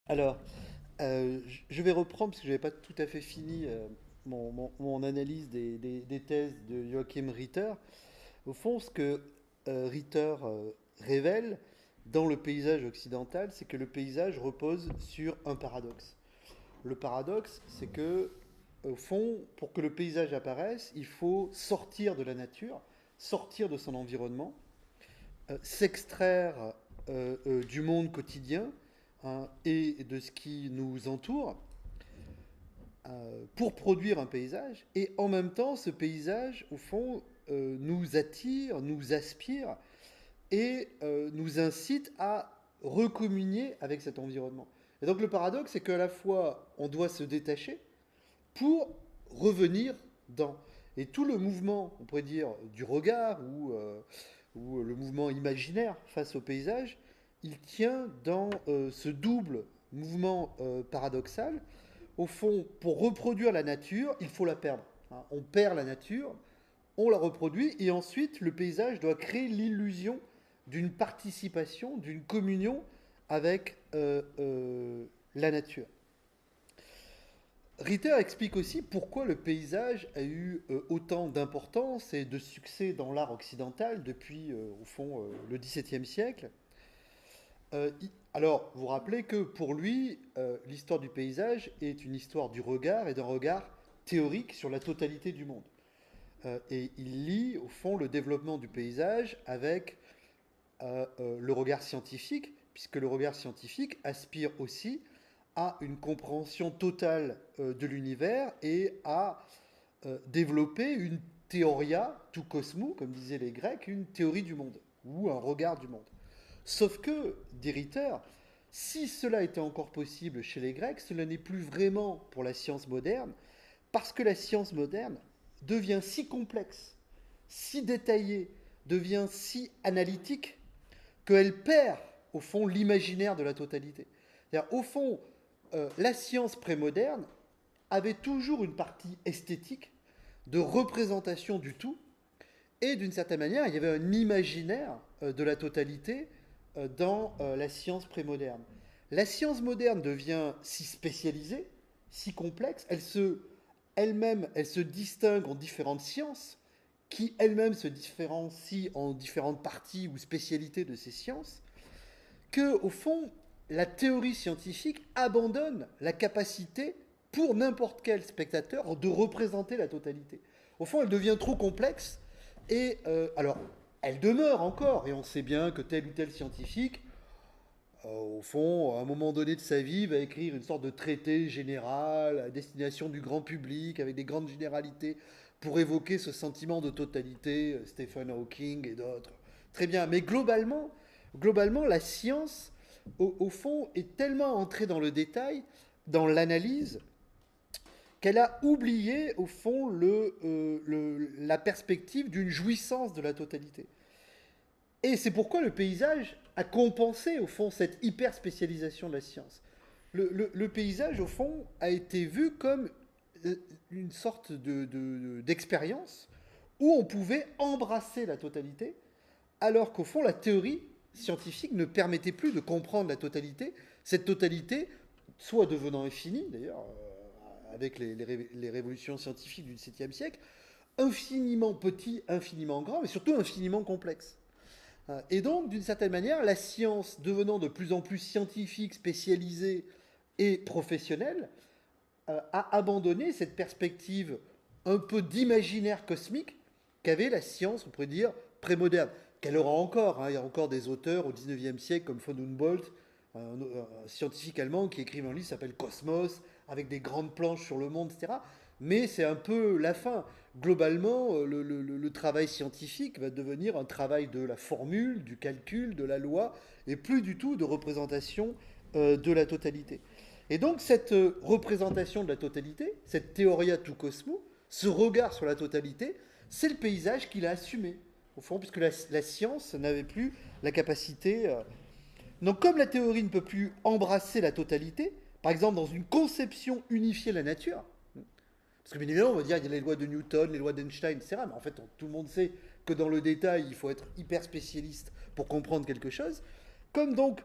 Alors, je vais reprendre, parce que je n'avais pas tout à fait fini mon analyse des thèses de Joachim Ritter. Au fond, ce que Ritter révèle dans le paysage occidental, c'est que le paysage repose sur un paradoxe. Le paradoxe, c'est que, au fond, pour que le paysage apparaisse, il faut sortir de la nature, sortir de son environnement, s'extraire du monde quotidien, hein, et de ce qui nous entoure pour produire un paysage. Et en même temps, ce paysage, au fond, nous attire, nous aspire et nous incite à recommunier avec cet environnement. Et donc le paradoxe, c'est qu'à la fois, on doit se détacher pour revenir dans. Et tout le mouvement, on pourrait dire, du regard ou le mouvement imaginaire face au paysage, il tient dans ce double mouvement paradoxal. Au fond, pour reproduire la nature, il faut la perdre, hein. On perd la nature, on la reproduit, et ensuite le paysage doit créer l'illusion d'une participation, d'une communion avec la nature. Ritter explique aussi pourquoi le paysage a eu autant d'importance et de succès dans l'art occidental depuis, au fond, le XVIIe siècle. Alors, vous rappelez que pour lui, l'histoire du paysage est une histoire du regard et d'un regard théorique sur la totalité du monde. Et il lie, au fond, le développement du paysage avec le regard scientifique, puisque le regard scientifique aspire aussi à une compréhension totale de l'univers et à développer une théoria tout cosmos, comme disaient les Grecs, une théorie du monde, ou un regard du monde. Sauf que, dit Ritter, si cela était encore possible chez les Grecs, cela n'est plus vraiment pour la science moderne, parce que la science moderne devient si complexe, si détaillée, devient si analytique, qu'elle perd, au fond, l'imaginaire de la totalité. C'est-à-dire, au fond, la science prémoderne avait toujours une partie esthétique de représentation du tout, et d'une certaine manière, il y avait un imaginaire de la totalité dans la science prémoderne. La science moderne devient si spécialisée, si complexe, elle-même, elle se distingue en différentes sciences, qui elles-mêmes se différencient en différentes parties ou spécialités de ces sciences, que, au fond, la théorie scientifique abandonne la capacité pour n'importe quel spectateur de représenter la totalité. Au fond, elle devient trop complexe et alors elle demeure encore et on sait bien que tel ou tel scientifique, au fond, à un moment donné de sa vie, va écrire une sorte de traité général à destination du grand public avec des grandes généralités pour évoquer ce sentiment de totalité, Stephen Hawking et d'autres. Très bien, mais globalement, la science, au fond, est tellement entrée dans le détail, dans l'analyse, qu'elle a oublié, au fond, la perspective d'une jouissance de la totalité. Et c'est pourquoi le paysage a compensé, au fond, cette hyper spécialisation de la science. Le paysage, au fond, a été vu comme une sorte d'expérience où on pouvait embrasser la totalité, alors qu'au fond, la théorie scientifique ne permettait plus de comprendre la totalité, cette totalité, soit devenant infinie, d'ailleurs, avec les révolutions scientifiques du XVIIe siècle, infiniment petit, infiniment grand, mais surtout infiniment complexe. Et donc, d'une certaine manière, la science devenant de plus en plus scientifique, spécialisée et professionnelle, a abandonné cette perspective un peu d'imaginaire cosmique qu'avait la science, on pourrait dire, prémoderne. Qu'elle aura encore, hein, il y a encore des auteurs au XIXe siècle comme von Humboldt, un scientifique allemand qui écrit un livre qui s'appelle Cosmos, avec des grandes planches sur le monde, etc. Mais c'est un peu la fin. Globalement, le travail scientifique va devenir un travail de la formule, du calcul, de la loi, et plus du tout de représentation de la totalité. Et donc cette représentation de la totalité, cette théoria tout cosmo, ce regard sur la totalité, c'est le paysage qu'il a assumé, au fond, puisque la science n'avait plus la capacité. Donc comme la théorie ne peut plus embrasser la totalité, par exemple dans une conception unifiée de la nature, parce que bien évidemment on va dire il y a les lois de Newton, les lois d'Einstein, etc. Mais en fait tout le monde sait que dans le détail il faut être hyper spécialiste pour comprendre quelque chose. Comme donc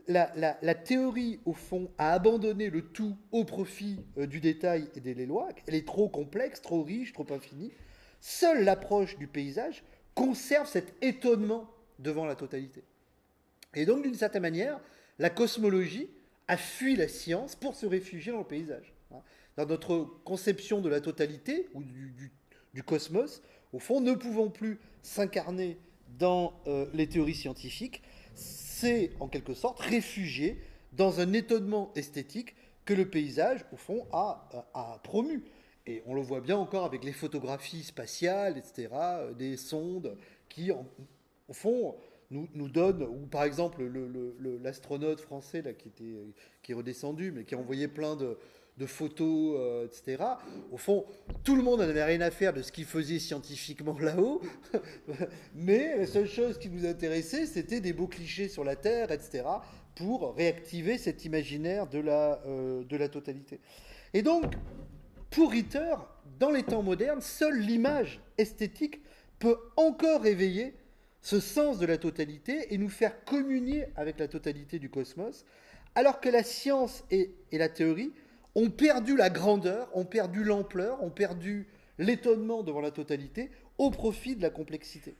la théorie, au fond, a abandonné le tout au profit du détail et des lois. Elle est trop complexe, trop riche, trop infinie. Seule l'approche du paysage conserve cet étonnement devant la totalité. Et donc, d'une certaine manière, la cosmologie a fui la science pour se réfugier dans le paysage. Dans notre conception de la totalité, ou du cosmos, au fond, ne pouvons plus s'incarner dans les théories scientifiques, c'est en quelque sorte réfugié dans un étonnement esthétique que le paysage, au fond, a promu. Et on le voit bien encore avec les photographies spatiales, etc., des sondes qui, au fond, nous donnent, ou par exemple l'astronaute français là, qui est redescendu, mais qui a envoyé plein de photos, etc. Au fond, tout le monde n'avait rien à faire de ce qu'il faisait scientifiquement là-haut, mais la seule chose qui nous intéressait, c'était des beaux clichés sur la Terre, etc., pour réactiver cet imaginaire de la totalité. Et donc, pour Ritter, dans les temps modernes, seule l'image esthétique peut encore réveiller ce sens de la totalité et nous faire communier avec la totalité du cosmos, alors que la science et la théorie ont perdu la grandeur, ont perdu l'ampleur, ont perdu l'étonnement devant la totalité au profit de la complexité.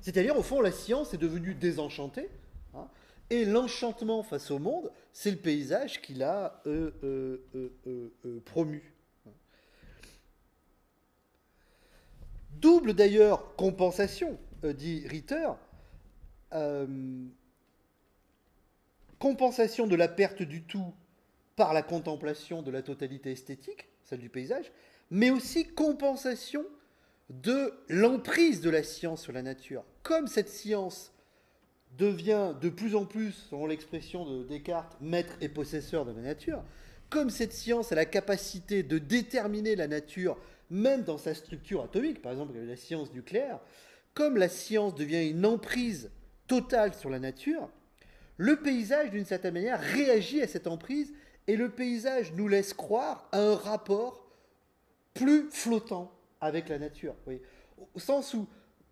C'est-à-dire, au fond, la science est devenue désenchantée, hein, et l'enchantement face au monde, c'est le paysage qui l'a promu. Double d'ailleurs compensation, dit Ritter, compensation de la perte du tout par la contemplation de la totalité esthétique, celle du paysage, mais aussi compensation de l'emprise de la science sur la nature. Comme cette science devient de plus en plus, selon l'expression de Descartes, maître et possesseur de la nature, comme cette science a la capacité de déterminer la nature, même dans sa structure atomique, par exemple la science nucléaire, comme la science devient une emprise totale sur la nature, le paysage, d'une certaine manière, réagit à cette emprise et le paysage nous laisse croire à un rapport plus flottant avec la nature. Oui. Au sens où,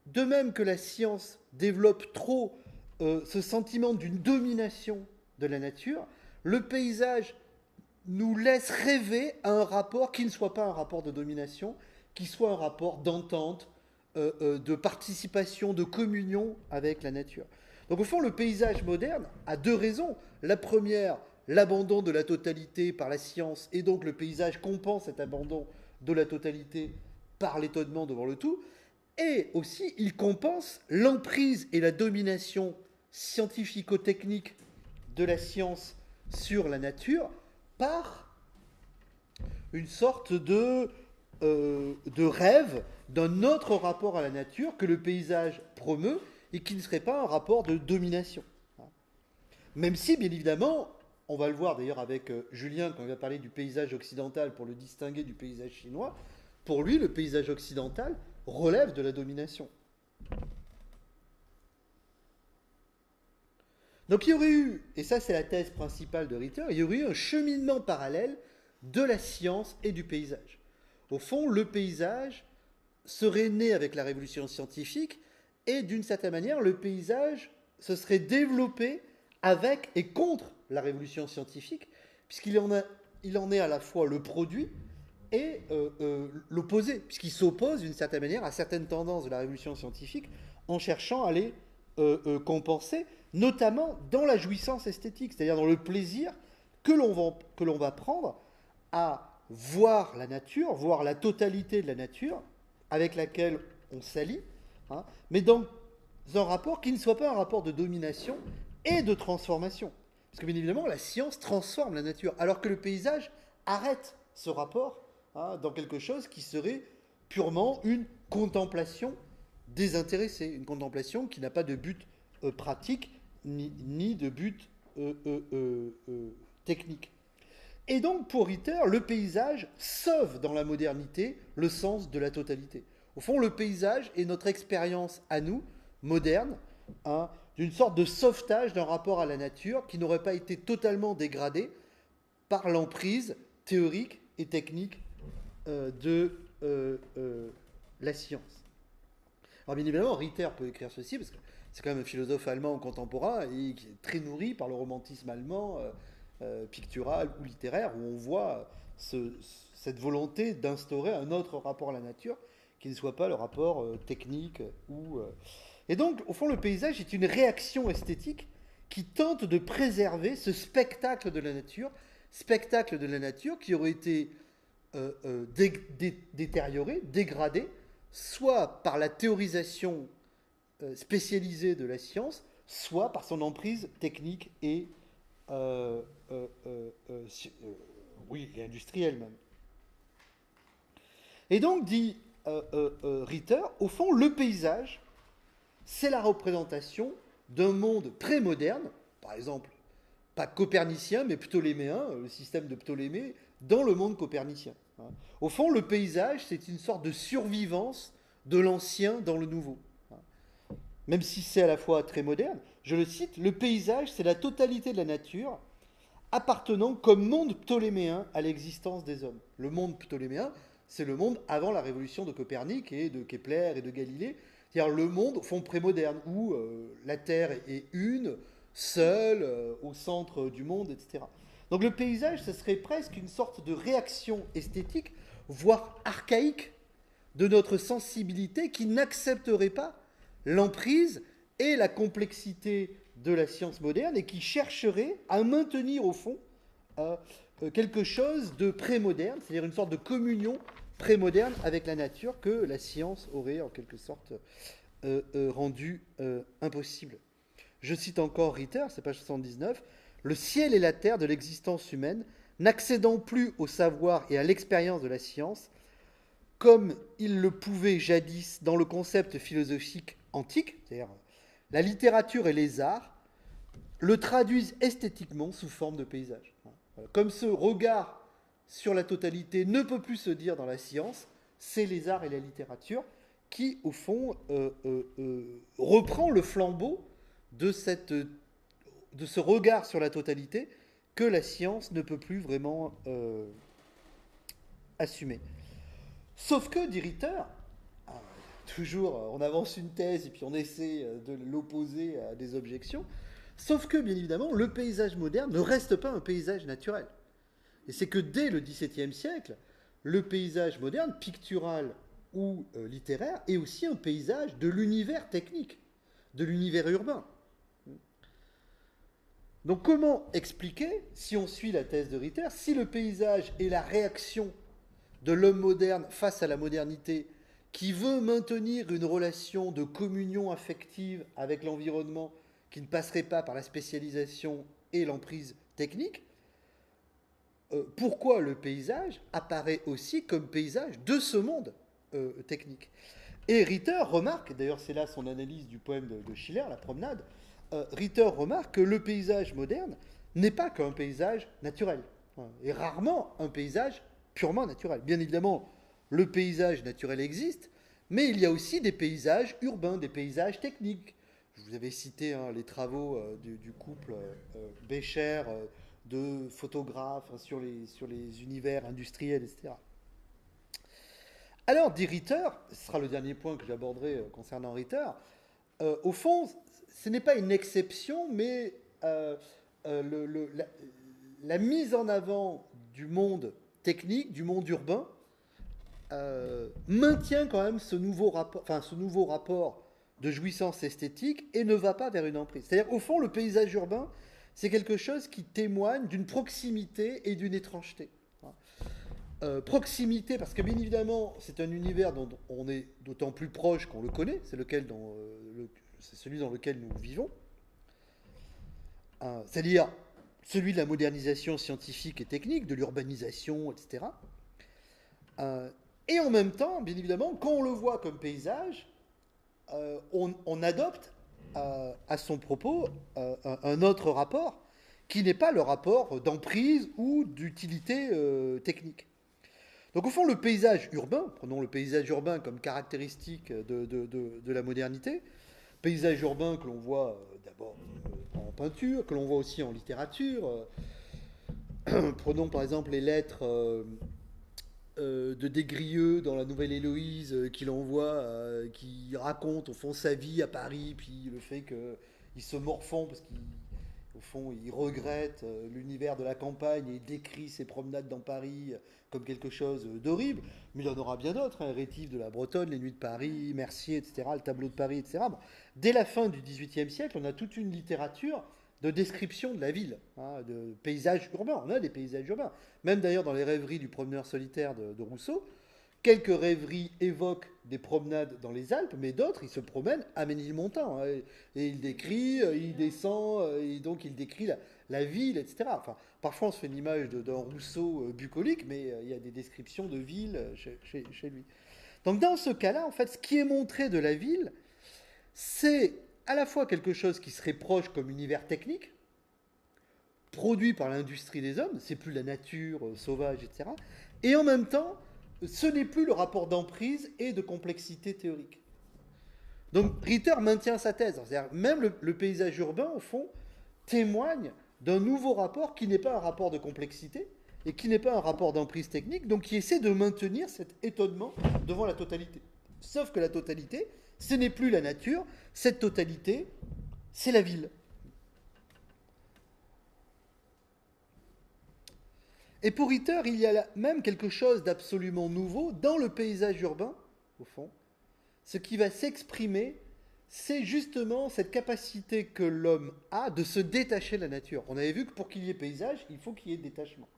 de même que la science développe trop ce sentiment d'une domination de la nature, le paysage nous laisse rêver à un rapport qui ne soit pas un rapport de domination, qui soit un rapport d'entente, de participation, de communion avec la nature. Donc au fond, le paysage moderne a deux raisons. La première, l'abandon de la totalité par la science, et donc le paysage compense cet abandon de la totalité par l'étonnement devant le tout, et aussi il compense l'emprise et la domination scientifico-technique de la science sur la nature par une sorte de rêve d'un autre rapport à la nature que le paysage promeut et qui ne serait pas un rapport de domination. Même si, bien évidemment, on va le voir d'ailleurs avec Julien quand il va parler du paysage occidental pour le distinguer du paysage chinois, pour lui, le paysage occidental relève de la domination. Donc il y aurait eu, et ça c'est la thèse principale de Ritter, il y aurait eu un cheminement parallèle de la science et du paysage. Au fond, le paysage serait né avec la révolution scientifique et d'une certaine manière, le paysage se serait développé avec et contre la révolution scientifique, puisqu'il en est à la fois le produit et l'opposé, puisqu'il s'oppose d'une certaine manière à certaines tendances de la révolution scientifique en cherchant à les compenser, notamment dans la jouissance esthétique, c'est-à-dire dans le plaisir que l'on va prendre à voir la nature, voir la totalité de la nature avec laquelle on s'allie, hein, mais dans un rapport qui ne soit pas un rapport de domination et de transformation. Parce que bien évidemment, la science transforme la nature, alors que le paysage arrête ce rapport, hein, dans quelque chose qui serait purement une contemplation désintéressée, une contemplation qui n'a pas de but pratique ni de but technique. Et donc, pour Ritter, le paysage sauve dans la modernité le sens de la totalité. Au fond, le paysage est notre expérience à nous, moderne, hein, d'une sorte de sauvetage d'un rapport à la nature qui n'aurait pas été totalement dégradé par l'emprise théorique et technique de la science. Alors bien évidemment, Ritter peut écrire ceci, parce que c'est quand même un philosophe allemand contemporain et qui est très nourri par le romantisme allemand, pictural ou littéraire, où on voit cette volonté d'instaurer un autre rapport à la nature qui ne soit pas le rapport technique ou... Et donc, au fond, le paysage est une réaction esthétique qui tente de préserver ce spectacle de la nature qui aurait été détérioré, dégradé, soit par la théorisation spécialisée de la science, soit par son emprise technique et, euh, euh, euh, euh, oui, et industrielle même. Et donc, dit Ritter, au fond, le paysage, c'est la représentation d'un monde prémoderne, par exemple, pas copernicien, mais ptoléméen, le système de Ptolémée, dans le monde copernicien. Au fond, le paysage, c'est une sorte de survivance de l'ancien dans le nouveau. Même si c'est à la fois très moderne, je le cite, le paysage, c'est la totalité de la nature appartenant comme monde ptoléméen à l'existence des hommes. Le monde ptoléméen, c'est le monde avant la révolution de Copernic et de Kepler et de Galilée, c'est-à-dire le monde au fond prémoderne, où la Terre est une, seule, au centre du monde, etc. Donc le paysage, ce serait presque une sorte de réaction esthétique, voire archaïque, de notre sensibilité qui n'accepterait pas l'emprise et la complexité de la science moderne et qui chercherait à maintenir au fond quelque chose de prémoderne, c'est-à-dire une sorte de communion prémoderne avec la nature que la science aurait en quelque sorte rendu impossible. Je cite encore Ritter, c'est page 79, le ciel et la terre de l'existence humaine, n'accédant plus au savoir et à l'expérience de la science, comme il le pouvait jadis dans le concept philosophique antique, c'est-à-dire la littérature et les arts, le traduisent esthétiquement sous forme de paysage. Voilà. Comme ce regard sur la totalité ne peut plus se dire dans la science, c'est les arts et la littérature qui, au fond, reprend le flambeau de ce regard sur la totalité que la science ne peut plus vraiment assumer. Sauf que, dit Ritter, toujours on avance une thèse et puis on essaie de l'opposer à des objections, sauf que, bien évidemment, le paysage moderne ne reste pas un paysage naturel. Et c'est que dès le XVIIe siècle, le paysage moderne, pictural ou littéraire, est aussi un paysage de l'univers technique, de l'univers urbain. Donc comment expliquer, si on suit la thèse de Ritter, si le paysage est la réaction de l'homme moderne face à la modernité qui veut maintenir une relation de communion affective avec l'environnement qui ne passerait pas par la spécialisation et l'emprise technique, pourquoi le paysage apparaît aussi comme paysage de ce monde technique. Et Ritter remarque, d'ailleurs c'est là son analyse du poème de Schiller, La Promenade, Ritter remarque que le paysage moderne n'est pas qu'un paysage naturel, et rarement un paysage purement naturel. Bien évidemment, le paysage naturel existe, mais il y a aussi des paysages urbains, des paysages techniques. Je vous avais cité les travaux du couple Bécher, de photographes sur les univers industriels, etc. Alors, dit Ritter, ce sera le dernier point que j'aborderai concernant Ritter, au fond, ce n'est pas une exception, mais la mise en avant du monde technique, du monde urbain, maintient quand même ce nouveau rapport de jouissance esthétique et ne va pas vers une emprise. C'est-à-dire, au fond, le paysage urbain, c'est quelque chose qui témoigne d'une proximité et d'une étrangeté. Proximité, parce que bien évidemment, c'est un univers dont on est d'autant plus proche qu'on le connaît, c'est celui dans lequel nous vivons. C'est-à-dire celui de la modernisation scientifique et technique, de l'urbanisation, etc. Et en même temps, bien évidemment, quand on le voit comme paysage, on adopte à son propos un autre rapport qui n'est pas le rapport d'emprise ou d'utilité technique. Donc au fond, le paysage urbain, prenons le paysage urbain comme caractéristique de la modernité, paysage urbain que l'on voit d'abord en peinture, que l'on voit aussi en littérature. Prenons par exemple les lettres de Desgrieux dans la Nouvelle Héloïse qu'il envoie, qui raconte au fond sa vie à Paris, puis le fait qu'il se morfond parce qu'au fond il regrette l'univers de la campagne et il décrit ses promenades dans Paris comme quelque chose d'horrible. Mais il y en aura bien d'autres, hein, Rétif de la Bretonne, Les Nuits de Paris, Mercier, etc., le Tableau de Paris, etc. Bon, dès la fin du XVIIIe siècle, on a toute une littérature de description de la ville, hein, de paysages urbains. On a des paysages urbains. Même d'ailleurs dans les rêveries du promeneur solitaire de Rousseau, quelques rêveries évoquent des promenades dans les Alpes, mais d'autres, ils se promènent à Ménilmontant. Hein, et il décrit, il descend, et donc il décrit la ville, etc. Enfin, parfois on se fait une image d'un Rousseau bucolique, mais il y a des descriptions de ville chez lui. Donc dans ce cas-là, en fait, ce qui est montré de la ville, c'est à la fois quelque chose qui se reproche comme univers technique, produit par l'industrie des hommes, c'est plus la nature sauvage, etc. Et en même temps, ce n'est plus le rapport d'emprise et de complexité théorique. Donc Ritter maintient sa thèse. C'est-à-dire même le paysage urbain, au fond, témoigne d'un nouveau rapport qui n'est pas un rapport de complexité et qui n'est pas un rapport d'emprise technique, donc qui essaie de maintenir cet étonnement devant la totalité. Sauf que la totalité, ce n'est plus la nature, cette totalité, c'est la ville. Et pour Ritter, il y a même quelque chose d'absolument nouveau dans le paysage urbain, au fond. Ce qui va s'exprimer, c'est justement cette capacité que l'homme a de se détacher de la nature. On avait vu que pour qu'il y ait paysage, il faut qu'il y ait détachement.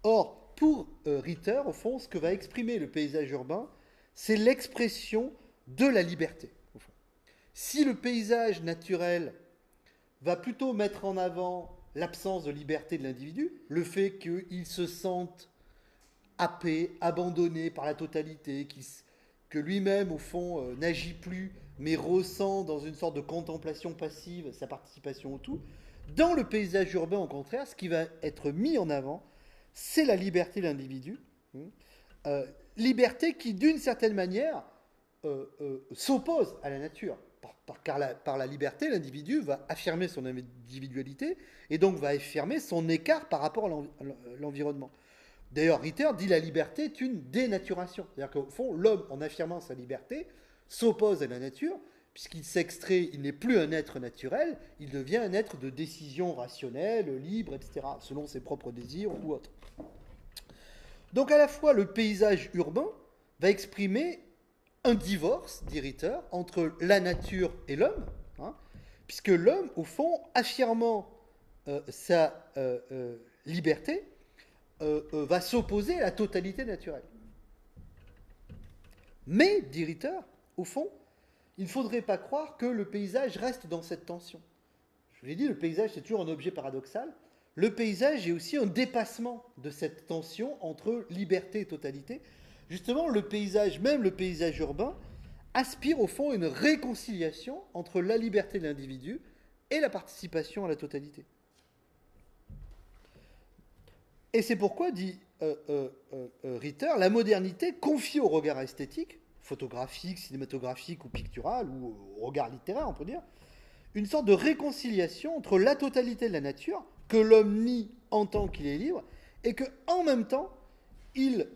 Or, pour Ritter, au fond, ce que va exprimer le paysage urbain, c'est l'expression de la liberté. Au fond. Si le paysage naturel va plutôt mettre en avant l'absence de liberté de l'individu, le fait qu'il se sente happé, abandonné par la totalité, que lui-même, au fond, n'agit plus, mais ressent dans une sorte de contemplation passive sa participation au tout. Dans le paysage urbain, au contraire, ce qui va être mis en avant, c'est la liberté de l'individu. Liberté qui, d'une certaine manière, s'oppose à la nature. Par la liberté, l'individu va affirmer son individualité et donc va affirmer son écart par rapport à l'environnement. D'ailleurs, Ritter dit la liberté est une dénaturation. C'est-à-dire qu'au fond, l'homme, en affirmant sa liberté, s'oppose à la nature, puisqu'il s'extrait, il n'est plus un être naturel, il devient un être de décision rationnelle, libre, etc., selon ses propres désirs ou autres. Donc à la fois, le paysage urbain va exprimer un divorce, dit Ritter, entre la nature et l'homme, hein, puisque l'homme, au fond, affirmant sa liberté, va s'opposer à la totalité naturelle. Mais, dit Ritter, au fond, il ne faudrait pas croire que le paysage reste dans cette tension. Je vous l'ai dit, le paysage, c'est toujours un objet paradoxal. Le paysage est aussi un dépassement de cette tension entre liberté et totalité. Justement, le paysage, même le paysage urbain, aspire au fond à une réconciliation entre la liberté de l'individu et la participation à la totalité. Et c'est pourquoi, dit Ritter, la modernité confie au regard esthétique, photographique, cinématographique ou pictural, ou au regard littéraire, on peut dire, une sorte de réconciliation entre la totalité de la nature, que l'homme nie en tant qu'il est libre, et que en même temps, il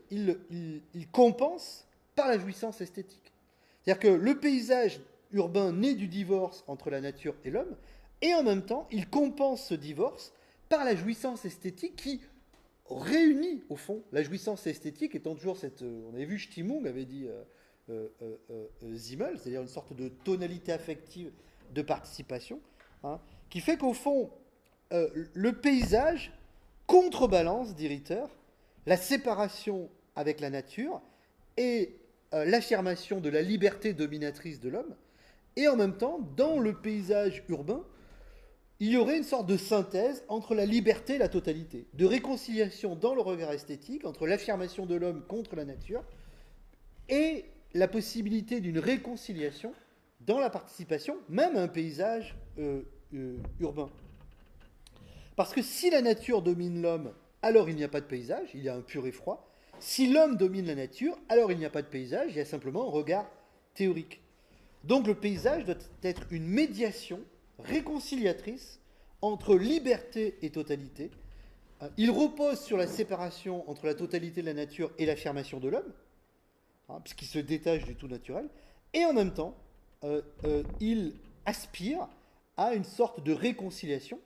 compense par la jouissance esthétique. C'est-à-dire que le paysage urbain naît du divorce entre la nature et l'homme, et en même temps, il compense ce divorce par la jouissance esthétique qui réunit, au fond, la jouissance esthétique étant toujours cette... on avait vu, Stimung avait dit Simmel, c'est-à-dire une sorte de tonalité affective de participation, hein, qui fait qu'au fond, le paysage contrebalance, dit Ritter, la séparation avec la nature et l'affirmation de la liberté dominatrice de l'homme. Et en même temps, dans le paysage urbain, il y aurait une sorte de synthèse entre la liberté et la totalité, de réconciliation dans le regard esthétique entre l'affirmation de l'homme contre la nature et la possibilité d'une réconciliation dans la participation, même à un paysage urbain. Parce que si la nature domine l'homme, alors il n'y a pas de paysage, il y a un pur effroi. Si l'homme domine la nature, alors il n'y a pas de paysage, il y a simplement un regard théorique. Donc le paysage doit être une médiation réconciliatrice entre liberté et totalité, Il repose sur la séparation entre la totalité de la nature et l'affirmation de l'homme, puisqu'il se détache du tout naturel, et en même temps, il aspire à une sorte de réconciliation.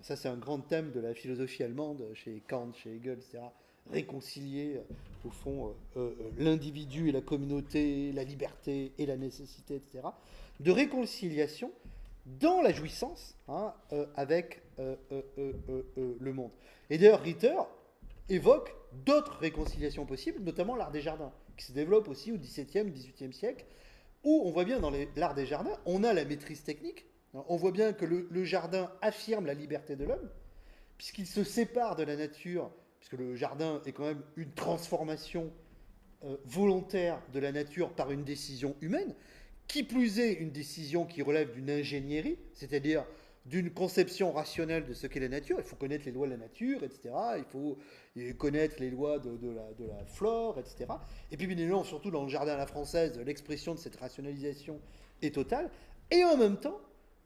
Ça, c'est un grand thème de la philosophie allemande, chez Kant, chez Hegel, etc. Réconcilier, au fond, l'individu et la communauté, la liberté et la nécessité, etc. De réconciliation dans la jouissance avec le monde. Et d'ailleurs, Ritter évoque d'autres réconciliations possibles, notamment l'art des jardins, qui se développe aussi au XVIIe, XVIIIe siècle, où on voit bien dans l'art des jardins, on a la maîtrise technique, on voit bien que le jardin affirme la liberté de l'homme, puisqu'il se sépare de la nature, puisque le jardin est quand même une transformation volontaire de la nature par une décision humaine, qui plus est une décision qui relève d'une ingénierie, c'est-à-dire d'une conception rationnelle de ce qu'est la nature. Il faut connaître les lois de la nature, etc. Il faut connaître les lois de la flore, etc. Et puis, bien évidemment, surtout dans le jardin à la française, l'expression de cette rationalisation est totale. Et en même temps,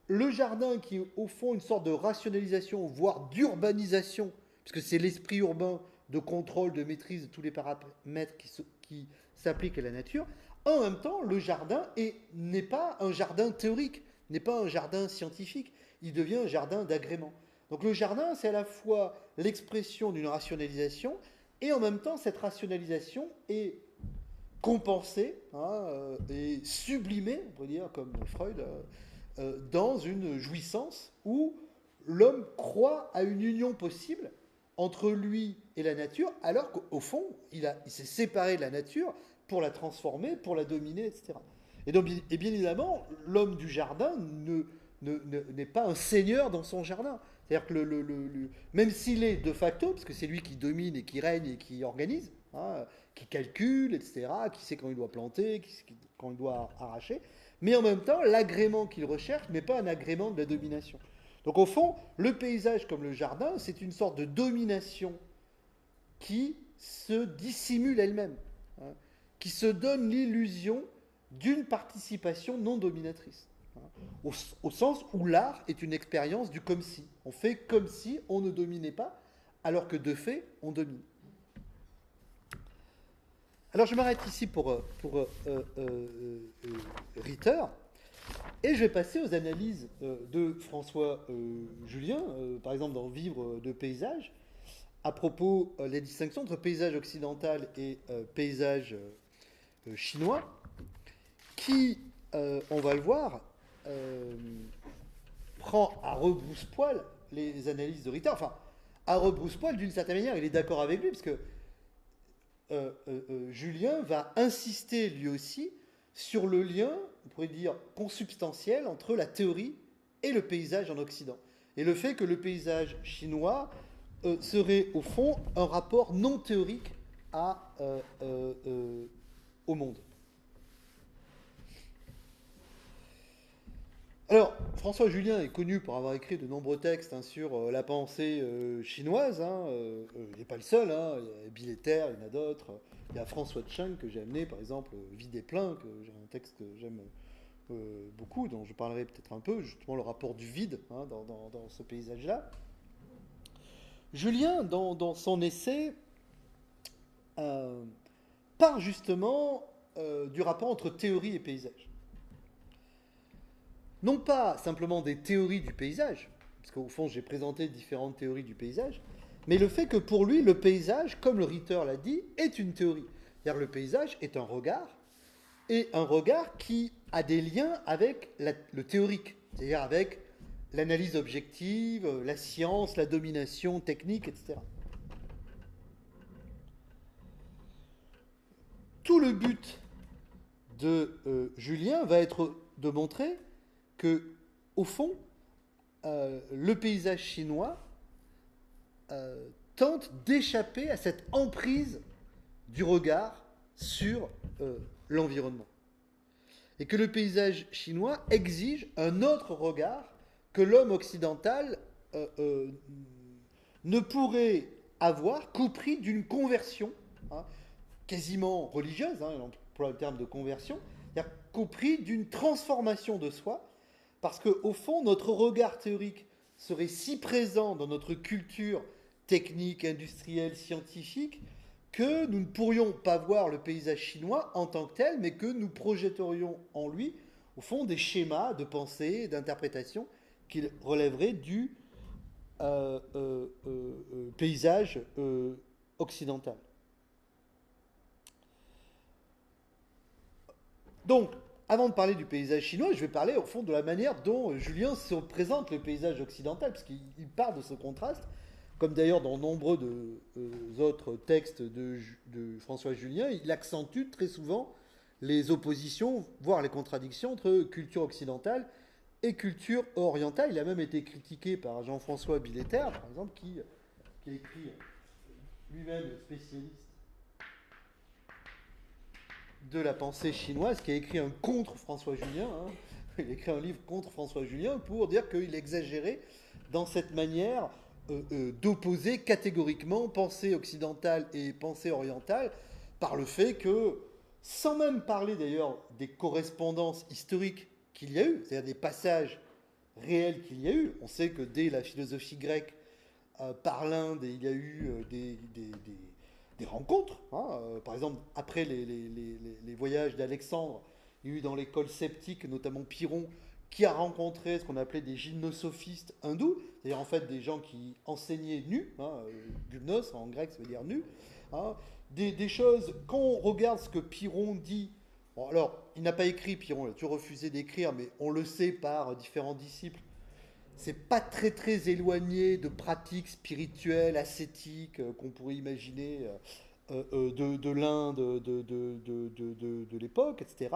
le jardin qui est au fond une sorte de rationalisation, voire d'urbanisation, puisque c'est l'esprit urbain de contrôle, de maîtrise de tous les paramètres qui s'appliquent à la nature, en même temps, le jardin n'est pas un jardin théorique, n'est pas un jardin scientifique, il devient un jardin d'agrément. Donc le jardin, c'est à la fois l'expression d'une rationalisation, et en même temps, cette rationalisation est compensée et sublimée, on pourrait dire, comme Freud, dans une jouissance où l'homme croit à une union possible entre lui et la nature, alors qu'au fond, il s'est séparé de la nature pour la transformer, pour la dominer, etc. Et donc, et bien évidemment, l'homme du jardin n'est pas un seigneur dans son jardin. C'est-à-dire que même s'il est de facto, parce que c'est lui qui domine et qui règne et qui organise, qui calcule, etc., qui sait quand il doit planter, quand il doit arracher, mais en même temps, l'agrément qu'il recherche n'est pas un agrément de la domination. Donc au fond, le paysage comme le jardin, c'est une sorte de domination qui se dissimule elle-même, qui se donne l'illusion d'une participation non dominatrice. Au sens où l'art est une expérience du comme si. On fait comme si on ne dominait pas, alors que de fait, on domine. Alors je m'arrête ici pour Ritter, et je vais passer aux analyses de François Julien, par exemple dans Vivre de paysage, à propos des distinctions entre paysage occidental et paysage chinois, qui, on va le voir, prend à rebrousse-poil les analyses de Ritter. Enfin, à rebrousse-poil, d'une certaine manière, il est d'accord avec lui, parce que Julien va insister lui aussi sur le lien, on pourrait dire, consubstantiel entre la théorie et le paysage en Occident. Et le fait que le paysage chinois serait, au fond, un rapport non théorique au monde. Alors, François Julien est connu pour avoir écrit de nombreux textes sur la pensée chinoise. Il n'est pas le seul, il y a Bill Ether, il y en a d'autres. Il y a François Cheng que j'ai amené, par exemple, Vide et plein, que j'ai un texte que j'aime beaucoup, dont je parlerai peut-être un peu, justement le rapport du vide dans ce paysage-là. Julien, dans son essai, part justement du rapport entre théorie et paysage. Non pas simplement des théories du paysage, parce qu'au fond j'ai présenté différentes théories du paysage, mais le fait que pour lui le paysage, comme le Ritter l'a dit, est une théorie. C'est-à-dire le paysage est un regard, et un regard qui a des liens avec le théorique, c'est-à-dire avec l'analyse objective, la science, la domination technique, etc. Tout le but de Julien va être de montrer que, au fond, le paysage chinois tente d'échapper à cette emprise du regard sur l'environnement. Et que le paysage chinois exige un autre regard que l'homme occidental ne pourrait avoir qu'au prix d'une conversion quasiment religieuse, on emploie le terme de conversion, c'est-à-dire qu'au prix d'une transformation de soi, parce qu'au fond, notre regard théorique serait si présent dans notre culture technique, industrielle, scientifique, que nous ne pourrions pas voir le paysage chinois en tant que tel, mais que nous projetterions en lui, au fond, des schémas de pensée, d'interprétation, qui relèveraient du paysage occidental. Donc, avant de parler du paysage chinois, je vais parler au fond de la manière dont Julien se présente le paysage occidental, parce qu'il part de ce contraste, comme d'ailleurs dans nombreux autres textes de François Julien, il accentue très souvent les oppositions, voire les contradictions entre culture occidentale et culture orientale. Il a même été critiqué par Jean-François Billetter, par exemple, qui a écrit lui-même spécialiste de la pensée chinoise, qui a écrit un contre François Julien. Hein. Il a écrit un livre contre François Julien pour dire qu'il exagérait dans cette manière d'opposer catégoriquement pensée occidentale et pensée orientale, par le fait que, sans même parler d'ailleurs des correspondances historiques qu'il y a eu, c'est-à-dire des passages réels qu'il y a eu, on sait que dès la philosophie grecque, par l'Inde, il y a eu des rencontres. Hein. Par exemple, après les voyages d'Alexandre, il y a eu dans l'école sceptique, notamment Pyrrhon, qui a rencontré ce qu'on appelait des gymnosophistes hindous, c'est-à-dire en fait des gens qui enseignaient nus, hein, gymnos en grec ça veut dire nu, hein, des choses, quand on regarde ce que Pyrrhon dit, bon alors il n'a pas écrit Pyrrhon, il a toujours refusé d'écrire, mais on le sait par différents disciples, c'est pas très très éloigné de pratiques spirituelles, ascétiques qu'on pourrait imaginer de l'Inde de l'époque, etc.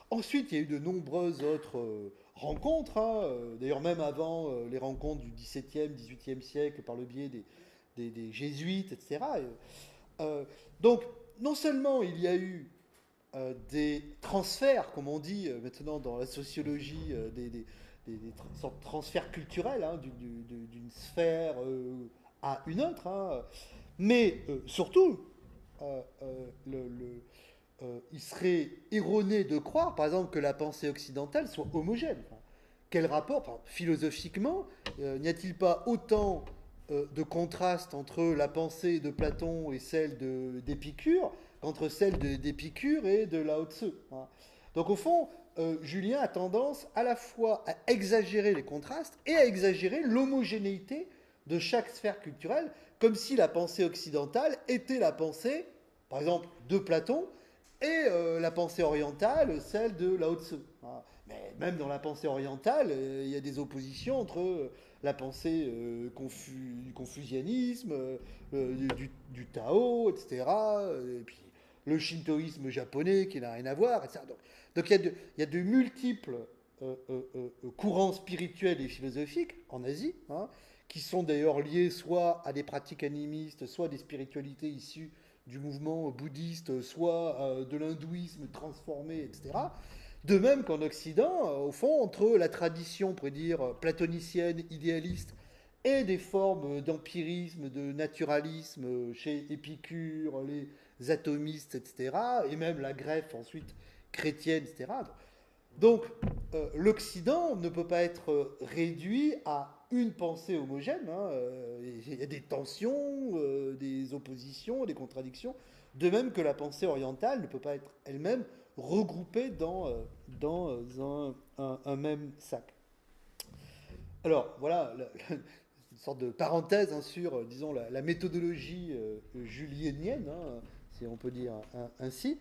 Ensuite, il y a eu de nombreuses autres rencontres, hein, d'ailleurs même avant les rencontres du XVIIe, XVIIIe siècle par le biais des jésuites, etc. Donc, non seulement il y a eu des transferts, comme on dit maintenant dans la sociologie, des sortes de transferts culturels hein, d'une sphère à une autre, hein, mais surtout, il serait erroné de croire, par exemple, que la pensée occidentale soit homogène. Enfin, quel rapport, enfin, philosophiquement, n'y a-t-il pas autant de contraste entre la pensée de Platon et celle d'Épicure qu'entre celle d'Épicure et de Lao Tzu, hein. Donc au fond, Julien a tendance à la fois à exagérer les contrastes et à exagérer l'homogénéité de chaque sphère culturelle, comme si la pensée occidentale était la pensée, par exemple, de Platon, et la pensée orientale, celle de Lao Tzu. Voilà. Mais même dans la pensée orientale, il y a des oppositions entre la pensée du confucianisme, du Tao, etc. Et puis le shintoïsme japonais qui n'a rien à voir, etc. Donc il y a de multiples courants spirituels et philosophiques en Asie, hein, qui sont d'ailleurs liés soit à des pratiques animistes, soit à des spiritualités issues du mouvement bouddhiste, soit de l'hindouisme transformé, etc. De même qu'en Occident, au fond, entre la tradition, on pourrait dire, platonicienne, idéaliste, et des formes d'empirisme, de naturalisme chez Épicure, les atomistes, etc., et même la greffe ensuite chrétienne, etc. Donc, l'Occident ne peut pas être réduit à une pensée homogène. Hein, il y a des tensions, des oppositions, des contradictions. De même que la pensée orientale ne peut pas être elle-même regroupée dans un même sac. Alors, voilà une sorte de parenthèse hein, sur, disons, la méthodologie julienienne, hein, si on peut dire ainsi.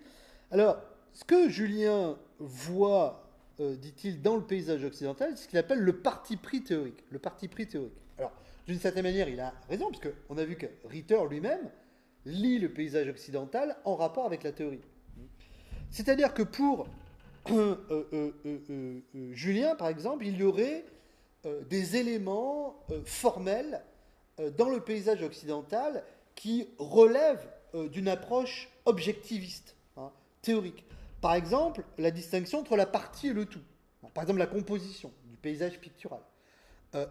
Alors, ce que Julien voit, dit-il, dans le paysage occidental, c'est ce qu'il appelle le parti pris théorique. Le parti pris théorique. Alors, d'une certaine manière, il a raison, puisqu'on a vu que Ritter lui-même lit le paysage occidental en rapport avec la théorie. C'est-à-dire que pour Julien, par exemple, il y aurait des éléments formels dans le paysage occidental qui relèvent d'une approche objectiviste, hein, théorique. Par exemple, la distinction entre la partie et le tout. Par exemple, la composition du paysage pictural.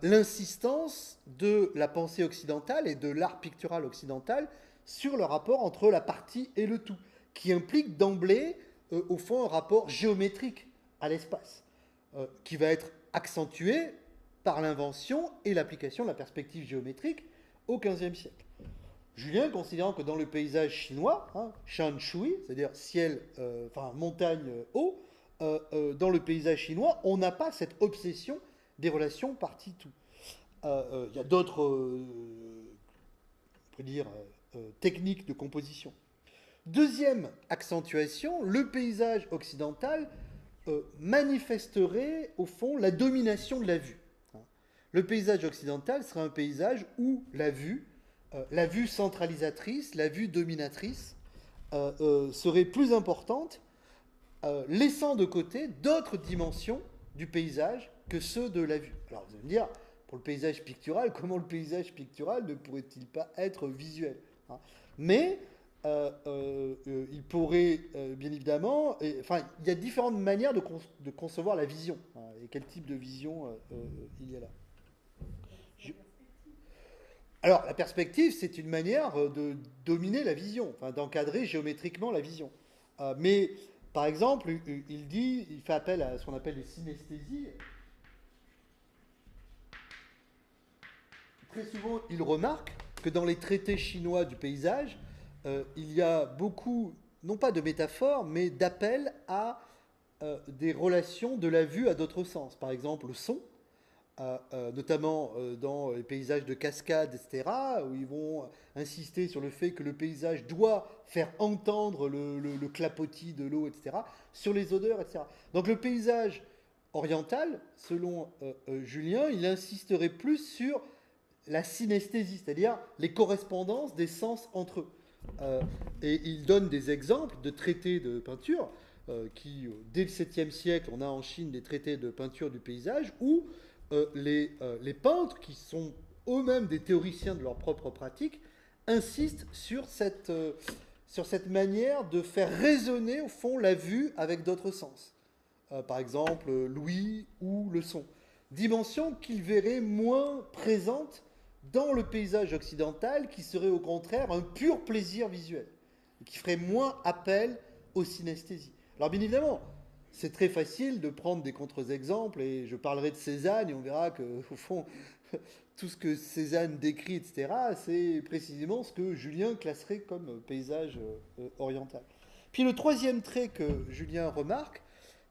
L'insistance de la pensée occidentale et de l'art pictural occidental sur le rapport entre la partie et le tout, qui implique d'emblée, au fond, un rapport géométrique à l'espace, qui va être accentué par l'invention et l'application de la perspective géométrique au XVe siècle. Julien considérant que dans le paysage chinois, shan shui, c'est-à-dire ciel, montagne haut, dans le paysage chinois, on n'a pas cette obsession des relations parti-tout. Il y a d'autres, on pourrait dire, techniques de composition. Deuxième accentuation, le paysage occidental manifesterait au fond la domination de la vue. Le paysage occidental serait un paysage où la vue centralisatrice, la vue dominatrice, serait plus importante, laissant de côté d'autres dimensions du paysage que ceux de la vue. Alors vous allez me dire, pour le paysage pictural, comment le paysage pictural ne pourrait-il pas être visuel, Mais il pourrait, bien évidemment, il y a différentes manières de concevoir la vision, et quel type de vision il y a là. Alors, la perspective, c'est une manière de dominer la vision, d'encadrer géométriquement la vision. Mais, par exemple, il fait appel à ce qu'on appelle les synesthésies. Très souvent, il remarque que dans les traités chinois du paysage, il y a beaucoup, non pas de métaphores, mais d'appels à des relations de la vue à d'autres sens. Par exemple, le son. Notamment dans les paysages de cascades, etc., où ils vont insister sur le fait que le paysage doit faire entendre le clapotis de l'eau, etc., sur les odeurs, etc. Donc le paysage oriental, selon Julien, il insisterait plus sur la synesthésie, c'est-à-dire les correspondances des sens entre eux. Et il donne des exemples de traités de peinture qui, dès le 7e siècle, on a en Chine des traités de peinture du paysage où les peintres, qui sont eux-mêmes des théoriciens de leur propre pratique, insistent sur cette manière de faire résonner, au fond, la vue avec d'autres sens. Par exemple, l'ouïe ou le son. Dimension qu'ils verraient moins présente dans le paysage occidental, qui serait au contraire un pur plaisir visuel, et qui ferait moins appel aux synesthésies. Alors bien évidemment, c'est très facile de prendre des contre-exemples, et je parlerai de Cézanne, et on verra qu'au fond, tout ce que Cézanne décrit, etc., c'est précisément ce que Julien classerait comme paysage oriental. Puis le troisième trait que Julien remarque,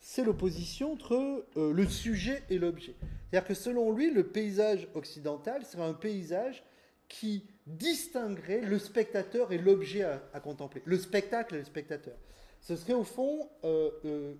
c'est l'opposition entre le sujet et l'objet. C'est-à-dire que selon lui, le paysage occidental serait un paysage qui distinguerait le spectateur et l'objet à contempler, le spectacle et le spectateur. Ce serait au fond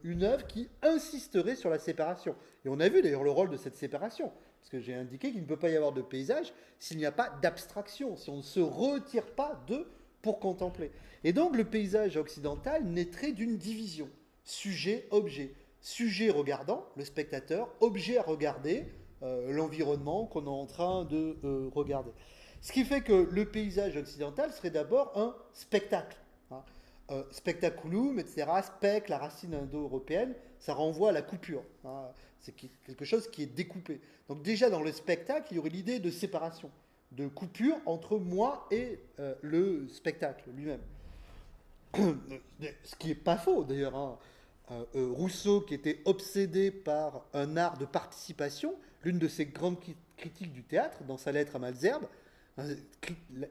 une œuvre qui insisterait sur la séparation. Et on a vu d'ailleurs le rôle de cette séparation, parce que j'ai indiqué qu'il ne peut pas y avoir de paysage s'il n'y a pas d'abstraction, si on ne se retire pas d'eux pour contempler. Et donc le paysage occidental naîtrait d'une division, sujet-objet. Sujet regardant, le spectateur, objet à regarder, l'environnement qu'on est en train de regarder. Ce qui fait que le paysage occidental serait d'abord un spectacle. Spectaculum, etc., spec, la racine indo-européenne, ça renvoie à la coupure. C'est quelque chose qui est découpé. Donc déjà dans le spectacle, il y aurait l'idée de séparation, de coupure entre moi et le spectacle lui-même. Ce qui n'est pas faux d'ailleurs. Rousseau, qui était obsédé par un art de participation, l'une de ses grandes critiques du théâtre, dans sa lettre à Malesherbes,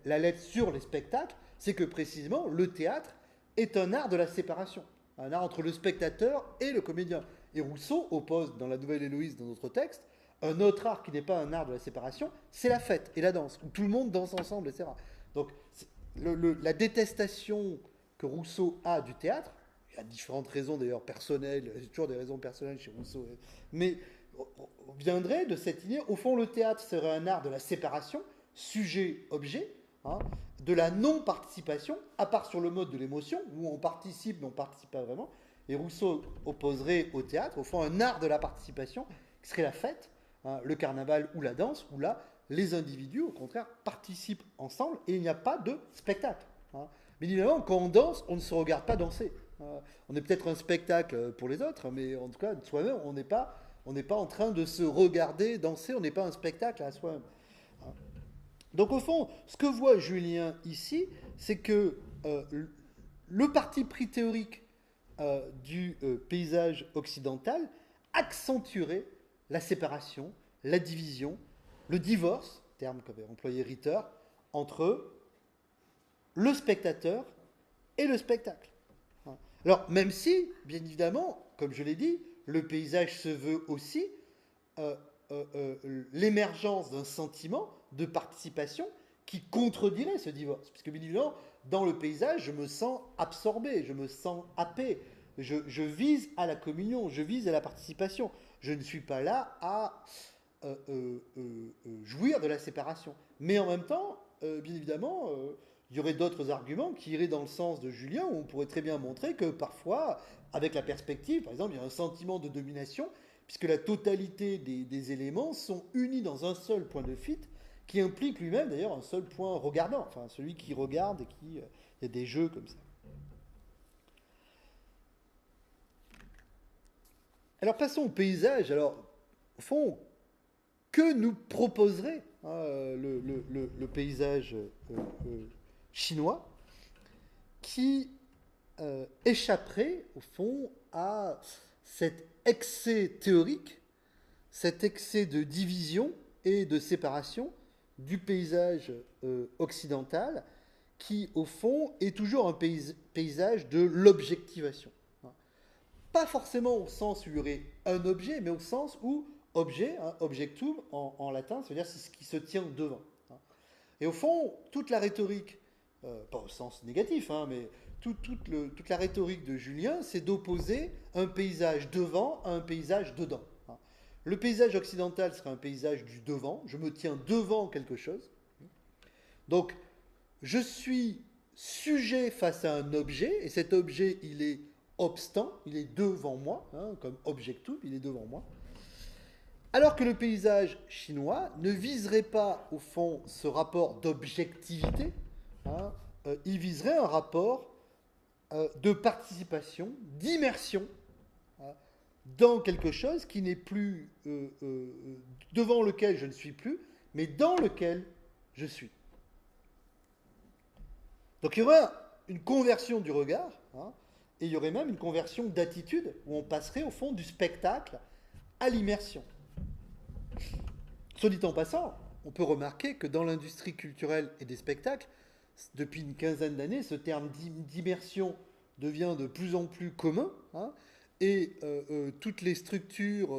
la lettre sur les spectacles, c'est que précisément le théâtre est un art de la séparation, un art entre le spectateur et le comédien. Et Rousseau oppose dans la Nouvelle Héloïse, dans notre texte, un autre art qui n'est pas un art de la séparation, c'est la fête et la danse, où tout le monde danse ensemble, etc. Donc la détestation que Rousseau a du théâtre, il y a différentes raisons d'ailleurs personnelles, il y a toujours des raisons personnelles chez Rousseau, mais viendrait de cette idée, au fond le théâtre serait un art de la séparation, sujet-objet, de la non-participation, à part sur le mode de l'émotion, où on participe, mais on ne participe pas vraiment. Et Rousseau opposerait au théâtre, au fond, un art de la participation, qui serait la fête, le carnaval ou la danse, où là, les individus, au contraire, participent ensemble, et il n'y a pas de spectacle. Mais évidemment, quand on danse, on ne se regarde pas danser. On est peut-être un spectacle pour les autres, mais en tout cas, soi-même, on n'est pas en train de se regarder danser, on n'est pas un spectacle à soi-même. Donc au fond, ce que voit Julien ici, c'est que le parti pris théorique du paysage occidental accentuerait la séparation, la division, le divorce, terme qu'avait employé Ritter, entre le spectateur et le spectacle. Alors, même si, bien évidemment, comme je l'ai dit, le paysage se veut aussi l'émergence d'un sentiment de participation qui contredirait ce divorce. Puisque, bien évidemment, dans le paysage, je me sens absorbé, je me sens happé, je vise à la communion, je vise à la participation. Je ne suis pas là à jouir de la séparation. Mais en même temps, bien évidemment, il y aurait d'autres arguments qui iraient dans le sens de Julien, où on pourrait très bien montrer que parfois, avec la perspective, par exemple, il y a un sentiment de domination, puisque la totalité des éléments sont unis dans un seul point de fuite, qui implique lui-même d'ailleurs un seul point regardant, enfin celui qui regarde et qui... il y a des jeux comme ça. Alors passons au paysage. Alors, au fond, que nous proposerait le paysage chinois qui échapperait, au fond, à cet excès théorique, cet excès de division et de séparation du paysage occidental qui, au fond, est toujours un paysage de l'objectivation. Pas forcément au sens où il y aurait un objet, mais au sens où objet, objectum en latin, ça veut dire c'est ce qui se tient devant. Et au fond, toute la rhétorique, pas au sens négatif, mais toute la rhétorique de Julien, c'est d'opposer un paysage devant à un paysage dedans. Le paysage occidental serait un paysage du devant, je me tiens devant quelque chose. Donc, je suis sujet face à un objet, et cet objet, il est obstant, il est devant moi, comme objectum, il est devant moi. Alors que le paysage chinois ne viserait pas, au fond, ce rapport d'objectivité, il viserait un rapport de participation, d'immersion dans quelque chose qui n'est plus devant lequel je ne suis plus, mais dans lequel je suis. Donc il y aurait une conversion du regard, et il y aurait même une conversion d'attitude, où on passerait au fond du spectacle à l'immersion. Soit dit en passant, on peut remarquer que dans l'industrie culturelle et des spectacles, depuis une quinzaine d'années, ce terme d'immersion devient de plus en plus commun, et toutes les structures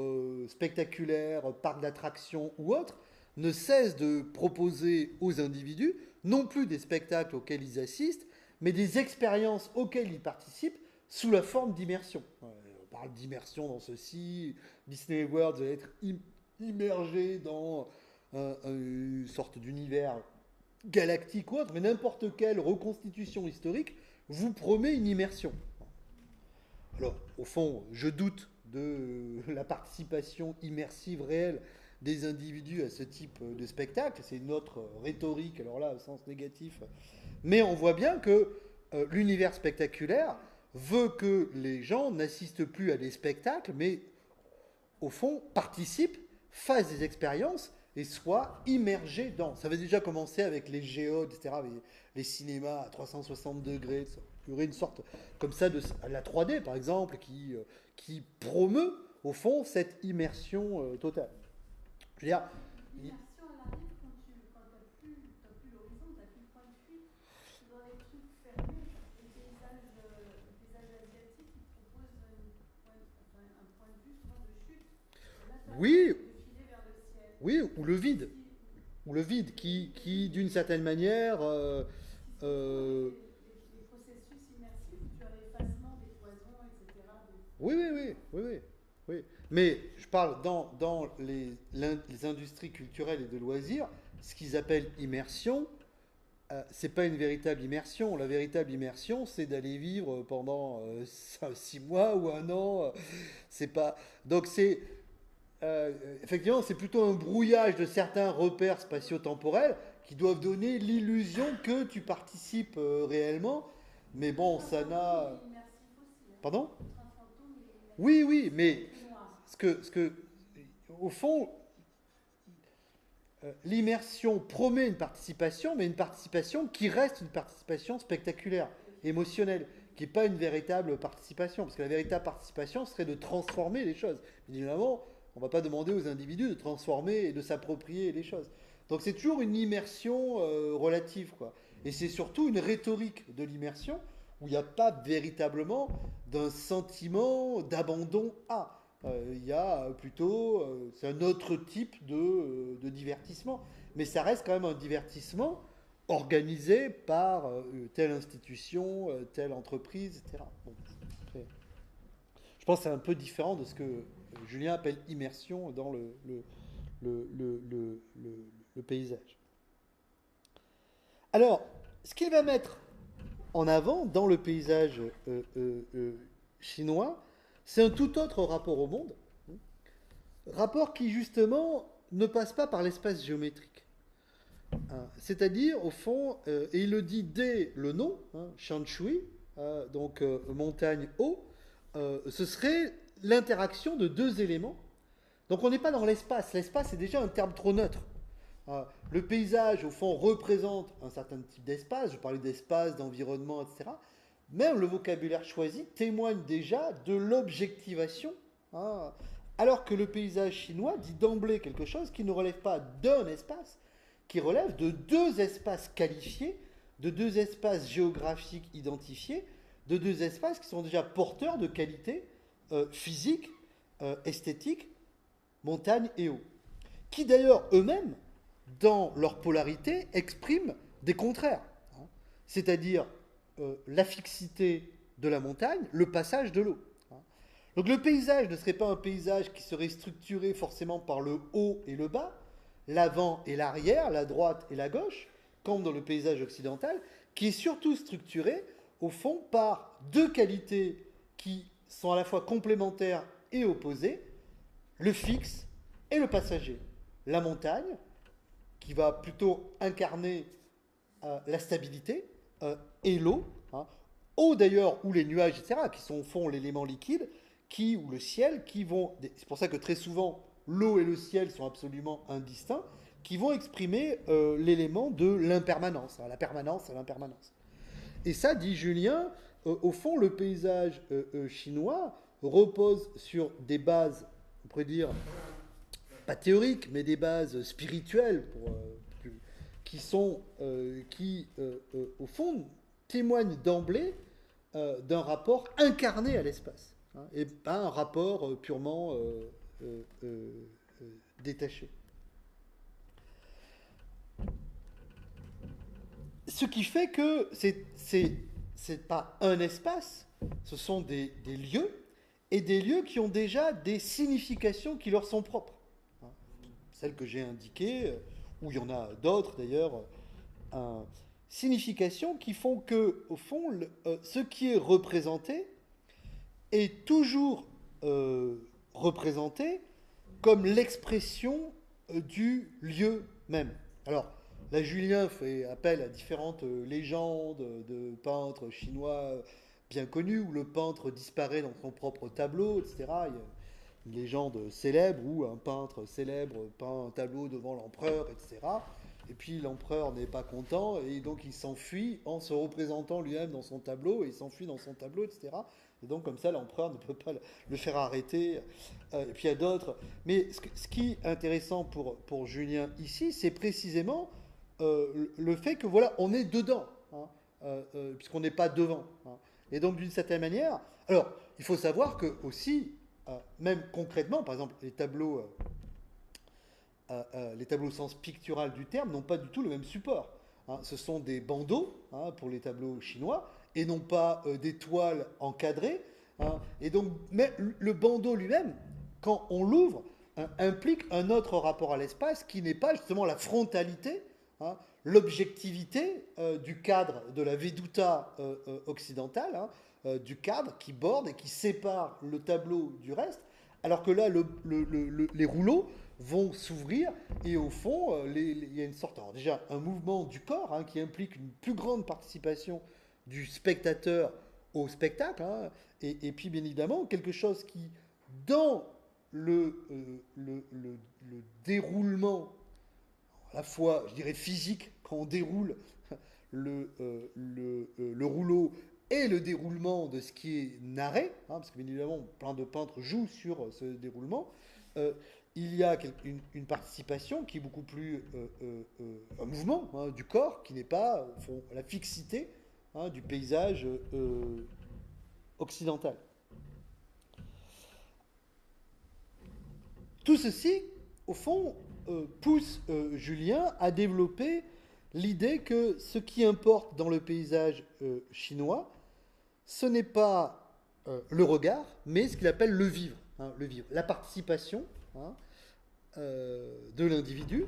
spectaculaires, parcs d'attractions ou autres, ne cessent de proposer aux individus non plus des spectacles auxquels ils assistent, mais des expériences auxquelles ils participent sous la forme d'immersion. On parle d'immersion dans ceci, Disney World va être immergé dans une sorte d'univers galactique ou autre, mais n'importe quelle reconstitution historique vous promet une immersion. Alors, au fond, je doute de la participation immersive réelle des individus à ce type de spectacle. C'est une autre rhétorique, alors là, au sens négatif. Mais on voit bien que l'univers spectaculaire veut que les gens n'assistent plus à des spectacles, mais au fond, participent, fassent des expériences et soient immergés dans. Ça avait déjà commencé avec les géodes, etc., les cinémas à 360 degrés. Il y aurait une sorte comme ça de la 3D, par exemple, qui promeut, au fond, cette immersion totale. Je veux dire, l'immersion, elle arrive quand tu n'as plus l'horizon, tu n'as plus le point de fuite. Tu dois les trucs fermés. Les paysages asiatiques, ils proposent un point de vue souvent de chute. Et là, tu as oui, de filer vers le ciel. oui, ou le vide. Ou le vide, qui d'une certaine manière... Les processus immersifs, tu as l'effacement des cloisons, etc. Oui, oui, oui, oui, oui, oui. Mais je parle dans les industries culturelles et de loisirs, ce qu'ils appellent immersion, c'est pas une véritable immersion. La véritable immersion, c'est d'aller vivre pendant 6 mois ou un an. C'est pas. Donc c'est effectivement, c'est plutôt un brouillage de certains repères spatio-temporels qui doivent donner l'illusion que tu participes réellement. Mais bon, ça n'a. Pardon? Oui, oui, mais au fond, l'immersion promet une participation, mais une participation qui reste une participation spectaculaire, émotionnelle, qui n'est pas une véritable participation. Parce que la véritable participation serait de transformer les choses. Évidemment, on ne va pas demander aux individus de transformer et de s'approprier les choses. Donc c'est toujours une immersion relative, quoi. Et c'est surtout une rhétorique de l'immersion où il n'y a pas véritablement d'un sentiment d'abandon à. Il y a plutôt, c'est un autre type de divertissement. Mais ça reste quand même un divertissement organisé par telle institution, telle entreprise, etc. Bon, je pense que c'est un peu différent de ce que Julien appelle immersion dans le paysage. Alors, ce qu'il va mettre en avant dans le paysage chinois, c'est un tout autre rapport au monde, rapport qui justement ne passe pas par l'espace géométrique. C'est-à-dire, au fond, et il le dit dès le nom, Shanshui, donc montagne haut, ce serait l'interaction de deux éléments. Donc on n'est pas dans l'espace. L'espace est déjà un terme trop neutre. Le paysage, au fond, représente un certain type d'espace. Je parlais d'espace, d'environnement, etc. Même le vocabulaire choisi témoigne déjà de l'objectivation. Alors que le paysage chinois dit d'emblée quelque chose qui ne relève pas d'un espace, qui relève de deux espaces qualifiés, de deux espaces géographiques identifiés, de deux espaces qui sont déjà porteurs de qualités physiques, esthétiques, montagne et eau. Qui d'ailleurs eux-mêmes, dans leur polarité, expriment des contraires. C'est-à-dire la fixité de la montagne, le passage de l'eau. Donc le paysage ne serait pas un paysage qui serait structuré forcément par le haut et le bas, l'avant et l'arrière, la droite et la gauche, comme dans le paysage occidental, qui est surtout structuré, au fond, par deux qualités qui sont à la fois complémentaires et opposées, le fixe et le passager. La montagne, qui va plutôt incarner la stabilité, et l'eau, eau d'ailleurs, ou les nuages, etc., qui sont au fond l'élément liquide, ou le ciel, qui vont, c'est pour ça que très souvent, l'eau et le ciel sont absolument indistincts, qui vont exprimer l'élément de l'impermanence, la permanence et l'impermanence. Et ça, dit Julien, au fond, le paysage chinois repose sur des bases, on pourrait dire, pas théoriques, mais des bases spirituelles, qui, au fond, témoignent d'emblée d'un rapport incarné à l'espace, et pas un rapport purement détaché. Ce qui fait que c'est pas un espace, ce sont des lieux, et des lieux qui ont déjà des significations qui leur sont propres. Celles que j'ai indiquées, ou il y en a d'autres d'ailleurs, significations qui font que, au fond, ce qui est représenté est toujours représenté comme l'expression du lieu même. Alors, là, Julien fait appel à différentes légendes de peintres chinois bien connus, où le peintre disparaît dans son propre tableau, etc. Il y a une légende célèbre où un peintre célèbre peint un tableau devant l'empereur, etc. Et puis l'empereur n'est pas content, et donc il s'enfuit en se représentant lui-même dans son tableau, et il s'enfuit dans son tableau, etc. Et donc comme ça, l'empereur ne peut pas le faire arrêter. Et puis il y a d'autres. Mais ce qui est intéressant pour Julien ici, c'est précisément le fait que voilà, on est dedans, puisqu'on n'est pas devant. Et donc d'une certaine manière, alors il faut savoir que aussi, même concrètement, par exemple, les tableaux au sens pictural du terme n'ont pas du tout le même support. Ce sont des bandeaux pour les tableaux chinois et non pas des toiles encadrées. Et donc, mais le bandeau lui-même, quand on l'ouvre, implique un autre rapport à l'espace qui n'est pas justement la frontalité, l'objectivité du cadre de la Vedutta occidentale, du cadre qui borde et qui sépare le tableau du reste, alors que là, les rouleaux vont s'ouvrir et au fond, il y a une sorte, alors déjà, un mouvement du corps qui implique une plus grande participation du spectateur au spectacle, et puis bien évidemment, quelque chose qui, dans le déroulement, à la fois, je dirais, physique, quand on déroule le rouleau et le déroulement de ce qui est narré, parce que bien évidemment, plein de peintres jouent sur ce déroulement, il y a une participation qui est beaucoup plus un mouvement hein, du corps, qui n'est pas au fond, la fixité hein, du paysage occidental. Tout ceci, au fond, pousse Julien à développer l'idée que ce qui importe dans le paysage chinois, ce n'est pas le regard, mais ce qu'il appelle le vivre, hein, le vivre, la participation hein, de l'individu.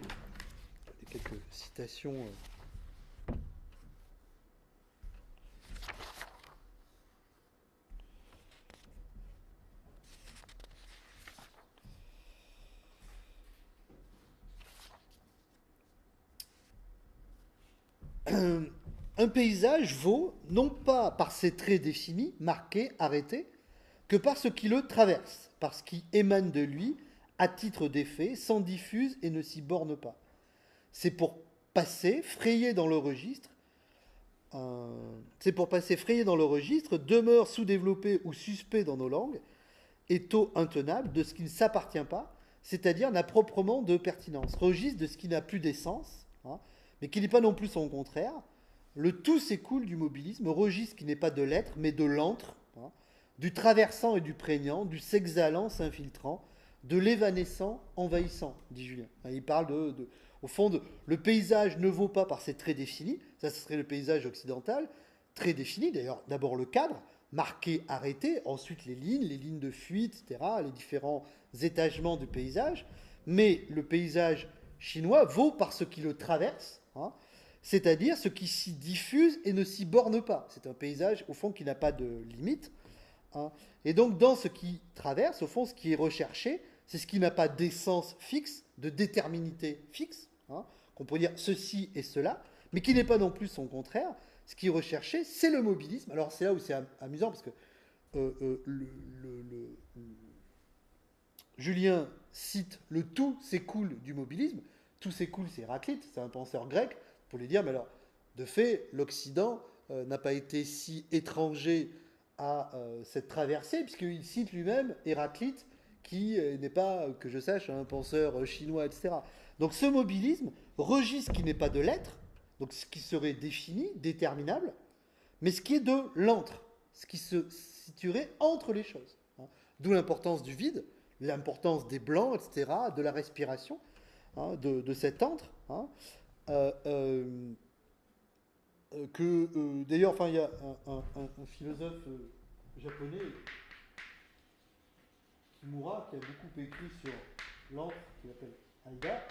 Quelques citations. Un paysage vaut, non pas par ses traits définis, marqués, arrêtés, que par ce qui le traverse, par ce qui émane de lui, à titre d'effet, s'en diffuse et ne s'y borne pas. C'est pour passer, frayer dans le registre, demeure sous-développé ou suspect dans nos langues, et taux intenable de ce qui ne s'appartient pas, c'est-à-dire n'a proprement de pertinence, registre de ce qui n'a plus d'essence, hein, mais qui n'est pas non plus son contraire. Le tout s'écoule du mobilisme, registre qui n'est pas de l'être, mais de l'antre, hein, du traversant et du prégnant, du s'exhalant, s'infiltrant, de l'évanescent, envahissant, dit Julien. Il parle au fond, le paysage ne vaut pas par ses traits définis, ça ce serait le paysage occidental, très défini, d'ailleurs d'abord le cadre, marqué, arrêté, ensuite les lignes de fuite, etc., les différents étagements du paysage, mais le paysage chinois vaut par ce qui le traverse, hein, c'est-à-dire ce qui s'y diffuse et ne s'y borne pas. C'est un paysage, au fond, qui n'a pas de limite. Hein. Et donc, dans ce qui traverse, au fond, ce qui est recherché, c'est ce qui n'a pas d'essence fixe, de déterminité fixe, hein, qu'on pourrait dire ceci et cela, mais qui n'est pas non plus son contraire. Ce qui est recherché, c'est le mobilisme. Alors, c'est là où c'est amusant, parce que Julien cite le tout s'écoule du mobilisme. Tout s'écoule, c'est Héraclite, c'est un penseur grec, pour lui dire, mais alors, de fait, l'Occident n'a pas été si étranger à cette traversée, puisqu'il cite lui-même Héraclite, qui n'est pas, que je sache, un penseur chinois, etc. Donc ce mobilisme, registre qui n'est pas de l'être, donc ce qui serait défini, déterminable, mais ce qui est de l'antre, ce qui se situerait entre les choses. Hein. D'où l'importance du vide, l'importance des blancs, etc., de la respiration, hein, de cet antre. Hein. D'ailleurs, enfin, il y a un philosophe japonais, Kimura, qui a beaucoup écrit sur l'antre, qu'il appelle Aida,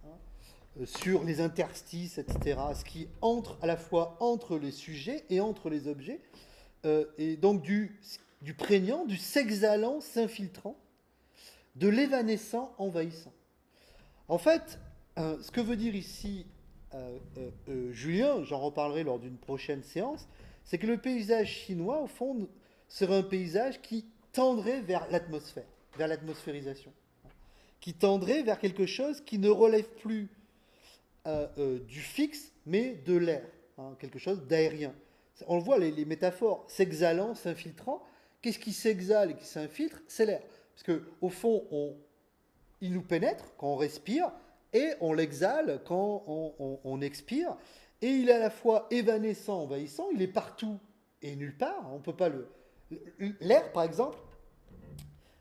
hein, sur les interstices, etc., ce qui entre à la fois entre les sujets et entre les objets, et donc du prégnant, du s'exhalant, s'infiltrant, de l'évanescent, envahissant. En fait, ce que veut dire ici Julien, j'en reparlerai lors d'une prochaine séance, c'est que le paysage chinois, au fond, serait un paysage qui tendrait vers l'atmosphère, vers l'atmosphérisation, qui tendrait vers quelque chose qui ne relève plus du fixe, mais de l'air, hein, quelque chose d'aérien. On le voit, les métaphores, s'exhalant, s'infiltrant. Qu'est-ce qui s'exhale et qui s'infiltre? C'est l'air. Parce qu'au fond, il nous pénètre quand on respire, et on l'exhale quand on expire. Et il est à la fois évanescent, envahissant, il est partout et nulle part. On peut pas l'air, par exemple,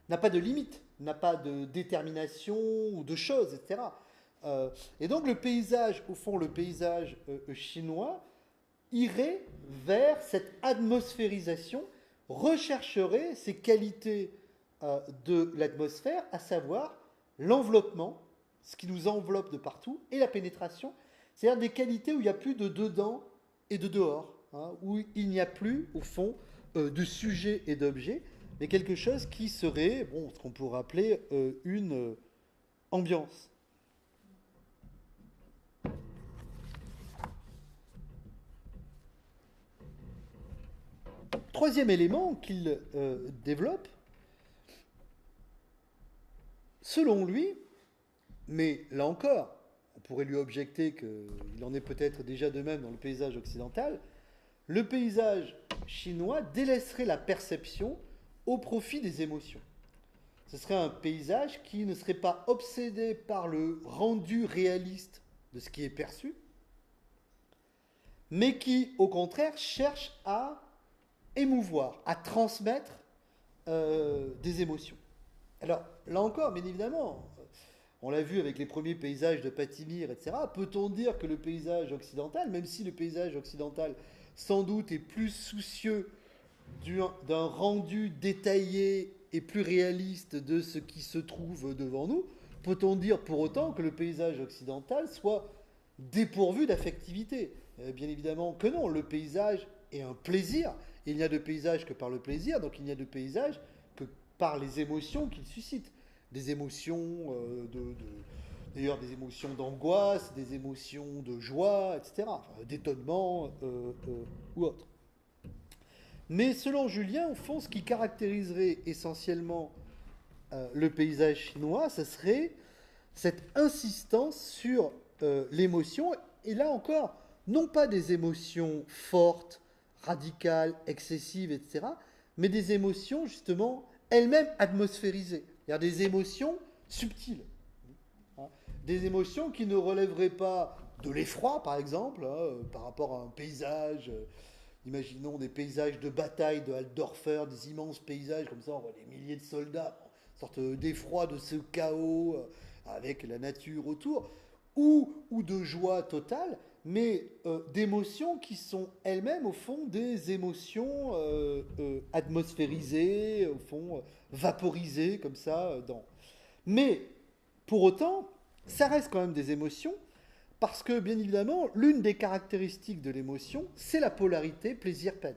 n'a pas de limite, n'a pas de détermination ou de choses, etc. Et donc le paysage, au fond, le paysage chinois irait vers cette atmosphérisation, rechercherait ces qualités de l'atmosphère, à savoir l'enveloppement, ce qui nous enveloppe de partout, et la pénétration, c'est-à-dire des qualités où il n'y a plus de dedans et de dehors, hein, où il n'y a plus, au fond, de sujet et d'objet, mais quelque chose qui serait, bon, ce qu'on pourrait appeler une ambiance. Troisième élément qu'il développe, selon lui, mais là encore, on pourrait lui objecter qu'il en est peut-être déjà de même dans le paysage occidental, le paysage chinois délaisserait la perception au profit des émotions. Ce serait un paysage qui ne serait pas obsédé par le rendu réaliste de ce qui est perçu, mais qui, au contraire, cherche à émouvoir, à transmettre des émotions. Alors, là encore, bien évidemment, on l'a vu avec les premiers paysages de Patimir, etc. Peut-on dire que le paysage occidental, même si le paysage occidental, sans doute, est plus soucieux d'un rendu détaillé et plus réaliste de ce qui se trouve devant nous, peut-on dire pour autant que le paysage occidental soit dépourvu d'affectivité? Bien évidemment que non, le paysage est un plaisir. Il n'y a de paysage que par le plaisir, donc il n'y a de paysage que par les émotions qu'il suscite. Des émotions d'ailleurs des émotions d'angoisse, des émotions de joie, etc., enfin, d'étonnement ou autre. Mais selon Julien, au fond, ce qui caractériserait essentiellement le paysage chinois, ce serait cette insistance sur l'émotion, et là encore, non pas des émotions fortes, radicales, excessives, etc., mais des émotions justement elles-mêmes atmosphérisées, c'est-à-dire des émotions subtiles, hein, des émotions qui ne relèveraient pas de l'effroi, par exemple, hein, par rapport à un paysage. Imaginons des paysages de bataille de Altdorfer, des immenses paysages comme ça, on voit des milliers de soldats, une sorte d'effroi de ce chaos avec la nature autour, ou de joie totale, mais d'émotions qui sont elles-mêmes au fond des émotions atmosphérisées, au fond vaporisées comme ça. Mais pour autant, ça reste quand même des émotions parce que, bien évidemment, l'une des caractéristiques de l'émotion, c'est la polarité plaisir-peine.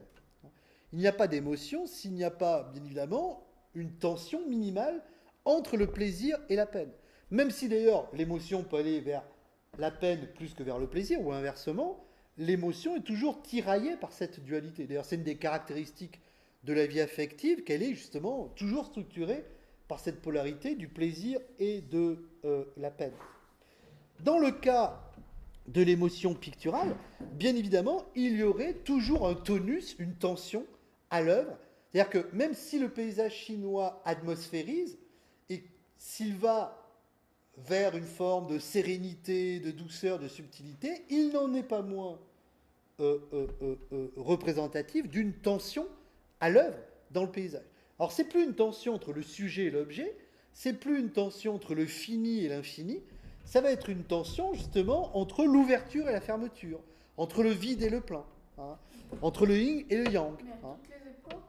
Il n'y a pas d'émotion s'il n'y a pas, bien évidemment, une tension minimale entre le plaisir et la peine. Même si d'ailleurs l'émotion peut aller vers la peine plus que vers le plaisir, ou inversement, l'émotion est toujours tiraillée par cette dualité. D'ailleurs, c'est une des caractéristiques de la vie affective qu'elle est justement toujours structurée par cette polarité du plaisir et de la peine. Dans le cas de l'émotion picturale, bien évidemment, il y aurait toujours un tonus, une tension à l'œuvre. C'est-à-dire que même si le paysage chinois atmosphérise, et s'il va vers une forme de sérénité, de douceur, de subtilité, il n'en est pas moins représentatif d'une tension à l'œuvre dans le paysage. Alors, c'est plus une tension entre le sujet et l'objet, c'est plus une tension entre le fini et l'infini, ça va être une tension justement entre l'ouverture et la fermeture, entre le vide et le plein, hein, entre le yin et le yang. Mais à Hein. toutes les époques,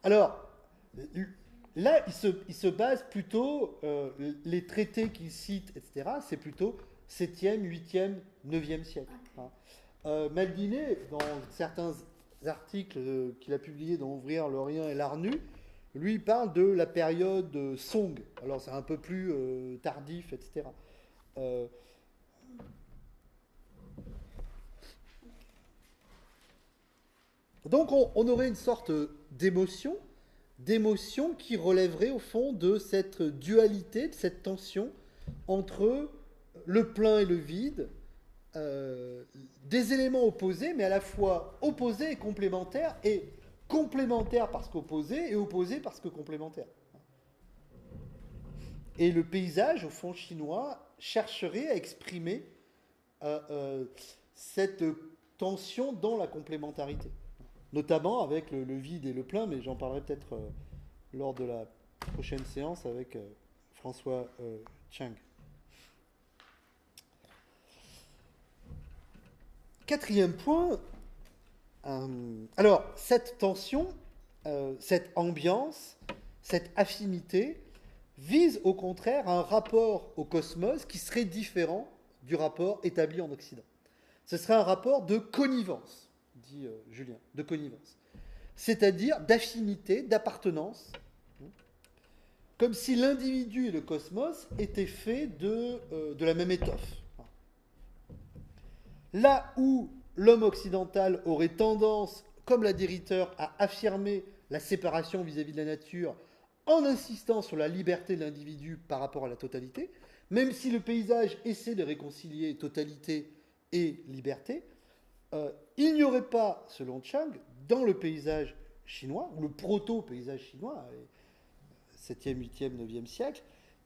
Alors, là, il se base plutôt, les traités qu'il cite, etc., c'est plutôt 7e, 8e, 9e siècle. Hein. Malguinet, dans certains articles qu'il a publiés dans Ouvrir l'Orient et l'Art nu, lui, il parle de la période Song. Alors, c'est un peu plus tardif, etc. Donc, on aurait une sorte d'émotion qui relèverait au fond de cette dualité, de cette tension entre le plein et le vide, des éléments opposés, mais à la fois opposés et complémentaires parce qu'opposés et opposés parce que complémentaires. Et le paysage, au fond chinois, chercherait à exprimer cette tension dans la complémentarité, notamment avec le vide et le plein, mais j'en parlerai peut-être lors de la prochaine séance avec François Chang. Quatrième point, alors cette tension, cette ambiance, cette affinité vise au contraire un rapport au cosmos qui serait différent du rapport établi en Occident. Ce serait un rapport de connivence, dit Julien, de connivence. C'est-à-dire d'affinité, d'appartenance, comme si l'individu et le cosmos étaient faits de la même étoffe. Là où l'homme occidental aurait tendance, comme l'a dit Ritter, à affirmer la séparation vis-à-vis de la nature en insistant sur la liberté de l'individu par rapport à la totalité, même si le paysage essaie de réconcilier totalité et liberté, il n'y aurait pas, selon Chang, dans le paysage chinois, ou le proto-paysage chinois, 7e, 8e, 9e siècle,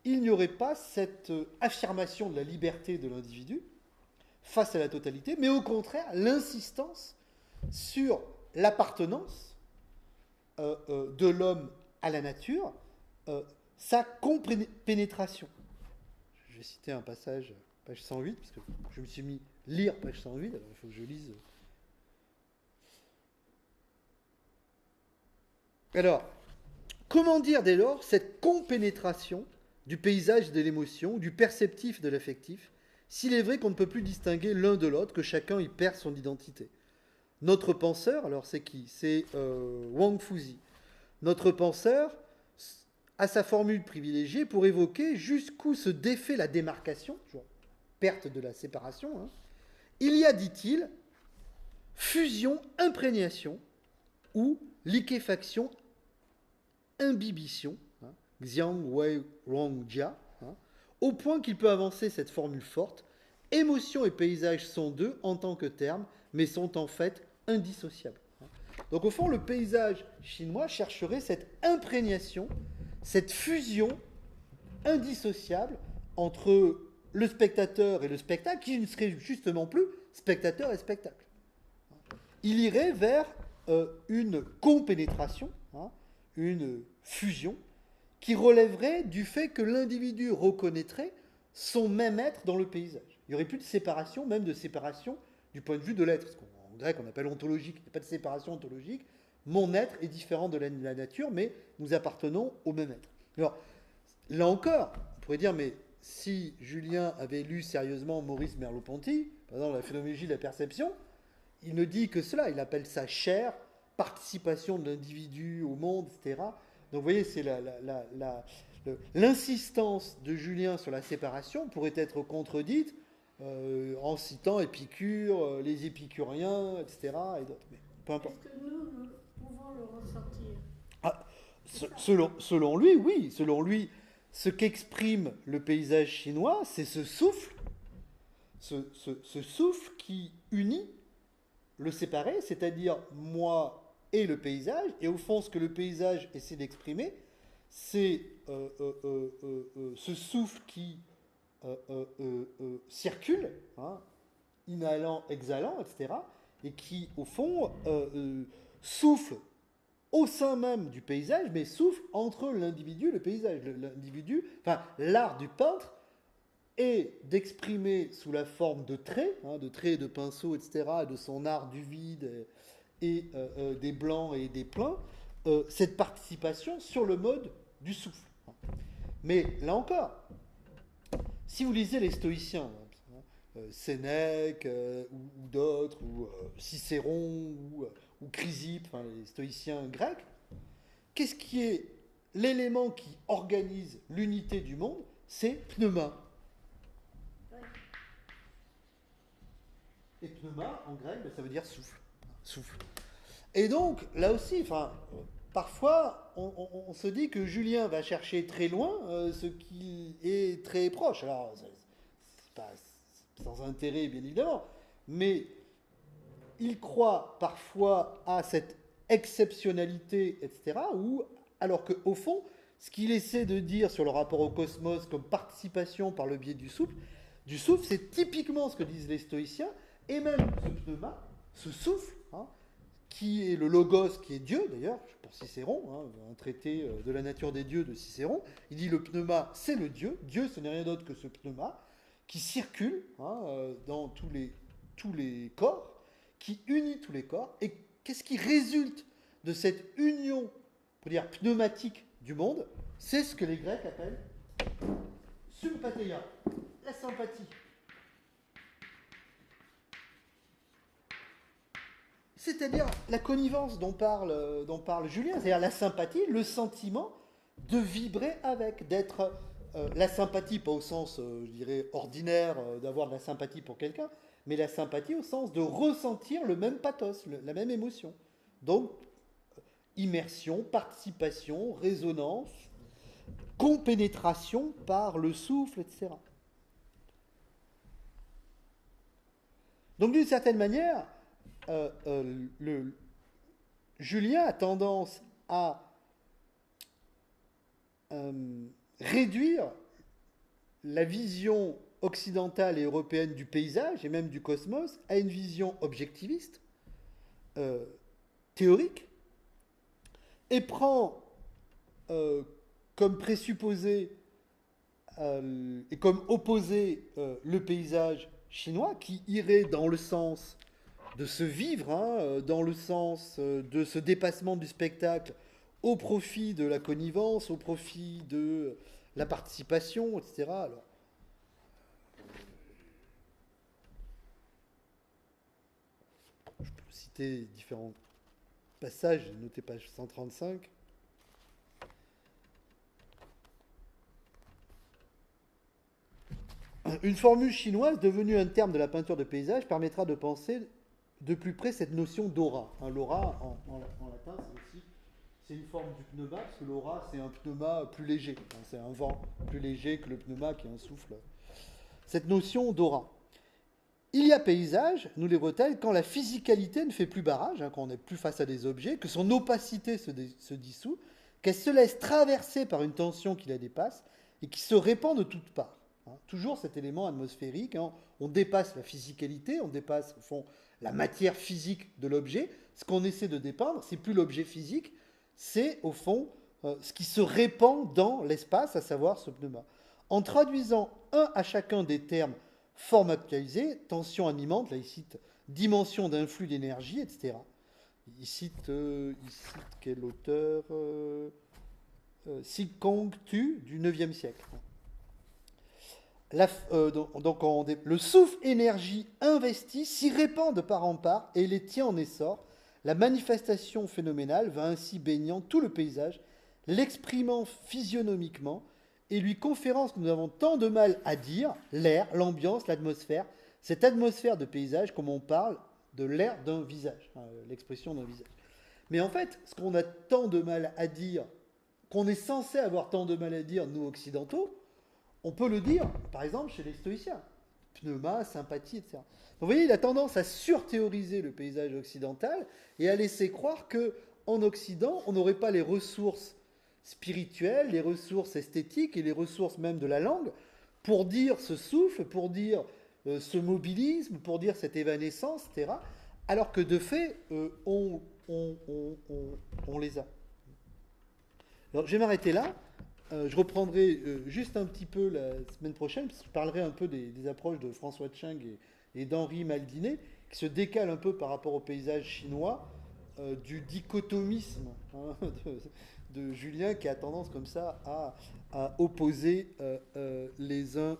il n'y aurait pas cette affirmation de la liberté de l'individu face à la totalité, mais au contraire l'insistance sur l'appartenance de l'homme à la nature, sa compénétration. Je vais citer un passage, page 108, parce que je me suis mis lire page 108, alors il faut que je lise. Alors, comment dire dès lors cette compénétration du paysage de l'émotion, du perceptif de l'affectif, s'il est vrai qu'on ne peut plus distinguer l'un de l'autre, que chacun y perd son identité. Notre penseur, alors c'est qui? C'est Wang Fuzi. Notre penseur a sa formule privilégiée pour évoquer jusqu'où se défait la démarcation, perte de la séparation. Hein. Il y a, dit-il, fusion, imprégnation ou liquéfaction, imbibition, hein, Xiang Wei Rong Jia, hein, au point qu'il peut avancer cette formule forte. Émotion et paysage sont deux en tant que termes, mais sont en fait indissociables. Donc au fond, le paysage chinois chercherait cette imprégnation, cette fusion indissociable entre le spectateur et le spectacle, qui ne serait justement plus spectateur et spectacle. Il irait vers une compénétration, hein, une fusion, qui relèverait du fait que l'individu reconnaîtrait son même être dans le paysage. Il n'y aurait plus de séparation, même de séparation du point de vue de l'être, ce qu'en grec on appelle ontologique. Il n'y a pas de séparation ontologique. Mon être est différent de la nature, mais nous appartenons au même être. Alors, là encore, on pourrait dire, mais si Julien avait lu sérieusement Maurice Merleau-Ponty, par exemple la phénoménologie de la perception, il ne dit que cela, il appelle ça chair, participation de l'individu au monde, etc. Donc vous voyez, c'est l'insistance de Julien sur la séparation pourrait être contredite en citant Épicure, les épicuriens, etc. et d'autres. Mais peu importe. Est-ce que nous pouvons le ressentir? Ah, selon lui, oui. Selon lui, ce qu'exprime le paysage chinois, c'est ce souffle, ce souffle qui unit le séparé, c'est-à-dire moi et le paysage. Et au fond, ce que le paysage essaie d'exprimer, c'est ce souffle qui circule, hein, inhalant, exhalant, etc., et qui, au fond, souffle au sein même du paysage, mais souffle entre l'individu et le paysage. L'individu, enfin, l'art du peintre est d'exprimer sous la forme de traits, hein, de traits, de pinceaux, etc., de son art du vide et des blancs et des pleins, cette participation sur le mode du souffle. Mais là encore, si vous lisez les stoïciens, Sénèque ou d'autres, ou Cicéron ou Chrysippe, enfin, les stoïciens grecs, qu'est-ce qui est l'élément qui organise l'unité du monde? C'est pneuma. Et pneuma, en grec, ça veut dire souffle. Souffle. Et donc, là aussi, enfin, parfois, on se dit que Julien va chercher très loin ce qui est très proche. Alors, c'est pas sans intérêt, bien évidemment, mais il croit parfois à cette exceptionnalité, etc., où, alors qu'au fond, ce qu'il essaie de dire sur le rapport au cosmos comme participation par le biais du souffle, c'est typiquement ce que disent les stoïciens, et même ce pneuma, ce souffle, hein, qui est le logos, qui est Dieu, d'ailleurs, pour Cicéron, hein, un traité de la nature des dieux de Cicéron, il dit le pneuma, c'est le Dieu, Dieu, ce n'est rien d'autre que ce pneuma, qui circule hein, dans tous les corps, qui unit tous les corps, et qu'est-ce qui résulte de cette union, pour dire pneumatique du monde? C'est ce que les Grecs appellent sympatheia, la sympathie. C'est-à-dire la connivence dont parle Julien, c'est-à-dire la sympathie, le sentiment de vibrer avec, d'être la sympathie, pas au sens, je dirais, ordinaire, d'avoir de la sympathie pour quelqu'un, mais la sympathie au sens de ressentir le même pathos, la même émotion. Donc, immersion, participation, résonance, compénétration par le souffle, etc. Donc, d'une certaine manière, Julien a tendance à réduire la vision occidentale et européenne du paysage et même du cosmos à une vision objectiviste, euh, théorique, et prend comme présupposé et comme opposé le paysage chinois qui irait dans le sens de se vivre, hein, dans le sens de ce dépassement du spectacle au profit de la connivence, au profit de la participation, etc. Alors, je peux citer différents passages, j'ai noté page 135. Une formule chinoise devenue un terme de la peinture de paysage permettra de penser de plus près cette notion d'aura. Hein, l'aura, en latin, c'est une forme du pneuma, parce que l'aura, c'est un pneuma plus léger. Hein, c'est un vent plus léger que le pneuma qui est un souffle. Cette notion d'aura. Il y a paysage, nous les Bretelles, quand la physicalité ne fait plus barrage, hein, quand on n'est plus face à des objets, que son opacité se dissout, qu'elle se laisse traverser par une tension qui la dépasse et qui se répand de toutes parts. Hein, toujours cet élément atmosphérique, hein, on dépasse la physicalité, on dépasse au fond la matière physique de l'objet. Ce qu'on essaie de dépeindre, c'est plus l'objet physique, c'est au fond ce qui se répand dans l'espace, à savoir ce pneuma. En traduisant un à chacun des termes forme actualisée, tension animante, là il cite dimension d'un flux d'énergie, etc. Il cite quel auteur Si Kong Tu du 9e siècle. Le souffle énergie investie s'y répand de part en part et les tient en essor. La manifestation phénoménale va ainsi baignant tout le paysage, l'exprimant physionomiquement et lui conférant ce que nous avons tant de mal à dire, l'air, l'ambiance, l'atmosphère, cette atmosphère de paysage, comme on parle de l'air d'un visage, hein, l'expression d'un visage. Mais en fait, ce qu'on a tant de mal à dire, qu'on est censé avoir tant de mal à dire, nous occidentaux, on peut le dire, par exemple, chez les stoïciens. Pneuma, sympathie, etc. Donc, vous voyez, il a tendance à surthéoriser le paysage occidental et à laisser croire qu'en Occident, on n'aurait pas les ressources spirituelles, les ressources esthétiques et les ressources même de la langue pour dire ce souffle, pour dire ce mobilisme, pour dire cette évanescence, etc. Alors que de fait, on les a. Alors, je vais m'arrêter là. Je reprendrai juste un petit peu la semaine prochaine, parce que je parlerai un peu des approches de François Tcheng et d'Henri Maldinet, qui se décalent un peu par rapport au paysage chinois, du dichotomisme hein, de Julien, qui a tendance comme ça à opposer les uns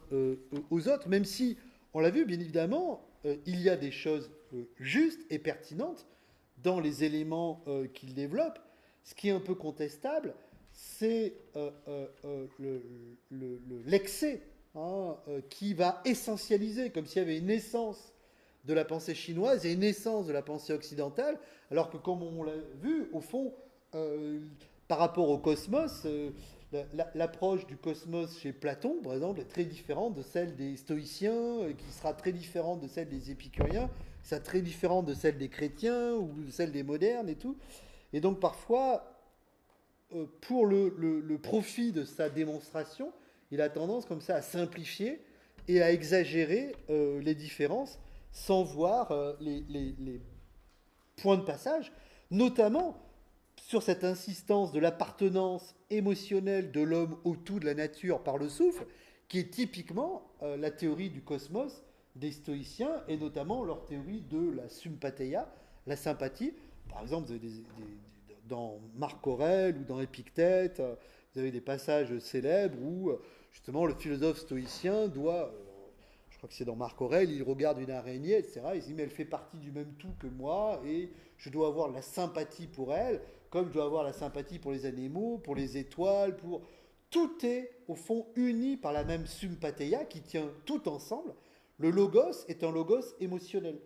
aux autres, même si, on l'a vu bien évidemment, il y a des choses justes et pertinentes dans les éléments qu'il développe. Ce qui est un peu contestable, c'est l'excès hein, qui va essentialiser, comme s'il y avait une essence de la pensée chinoise et une essence de la pensée occidentale, alors que comme on l'a vu, au fond, par rapport au cosmos, l'approche du cosmos chez Platon, par exemple, est très différente de celle des stoïciens, qui sera très différente de celle des épicuriens, qui sera très différente de celle des chrétiens ou de celle des modernes et tout. Et donc parfois, pour le profit de sa démonstration, il a tendance comme ça à simplifier et à exagérer les différences sans voir les points de passage, notamment sur cette insistance de l'appartenance émotionnelle de l'homme au tout de la nature par le souffle, qui est typiquement la théorie du cosmos des stoïciens, et notamment leur théorie de la sympatheia, la sympathie. Par exemple, vous avez dans Marc Aurèle ou dans Épictète, vous avez des passages célèbres où justement le philosophe stoïcien doit, je crois que c'est dans Marc Aurèle, il regarde une araignée, etc. Il se dit mais elle fait partie du même tout que moi et je dois avoir la sympathie pour elle, comme je dois avoir la sympathie pour les animaux, pour les étoiles, pour... Tout est au fond uni par la même sympatheia qui tient tout ensemble. Le logos est un logos émotionnel.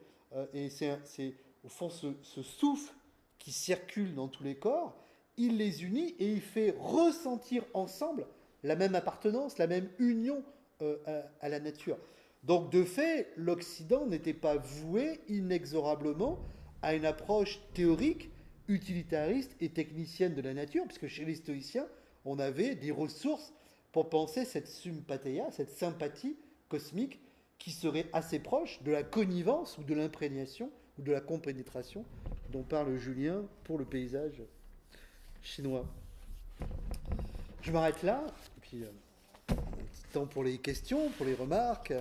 Et c'est au fond ce souffle qui circulent dans tous les corps, il les unit et il fait ressentir ensemble la même appartenance, la même union à la nature. Donc de fait, l'Occident n'était pas voué inexorablement à une approche théorique, utilitariste et technicienne de la nature, puisque chez les stoïciens, on avait des ressources pour penser cette sympathia, cette sympathie cosmique qui serait assez proche de la connivence ou de l'imprégnation ou de la compénétration dont parle Julien pour le paysage chinois. Je m'arrête là, puis un petit temps pour les questions, pour les remarques.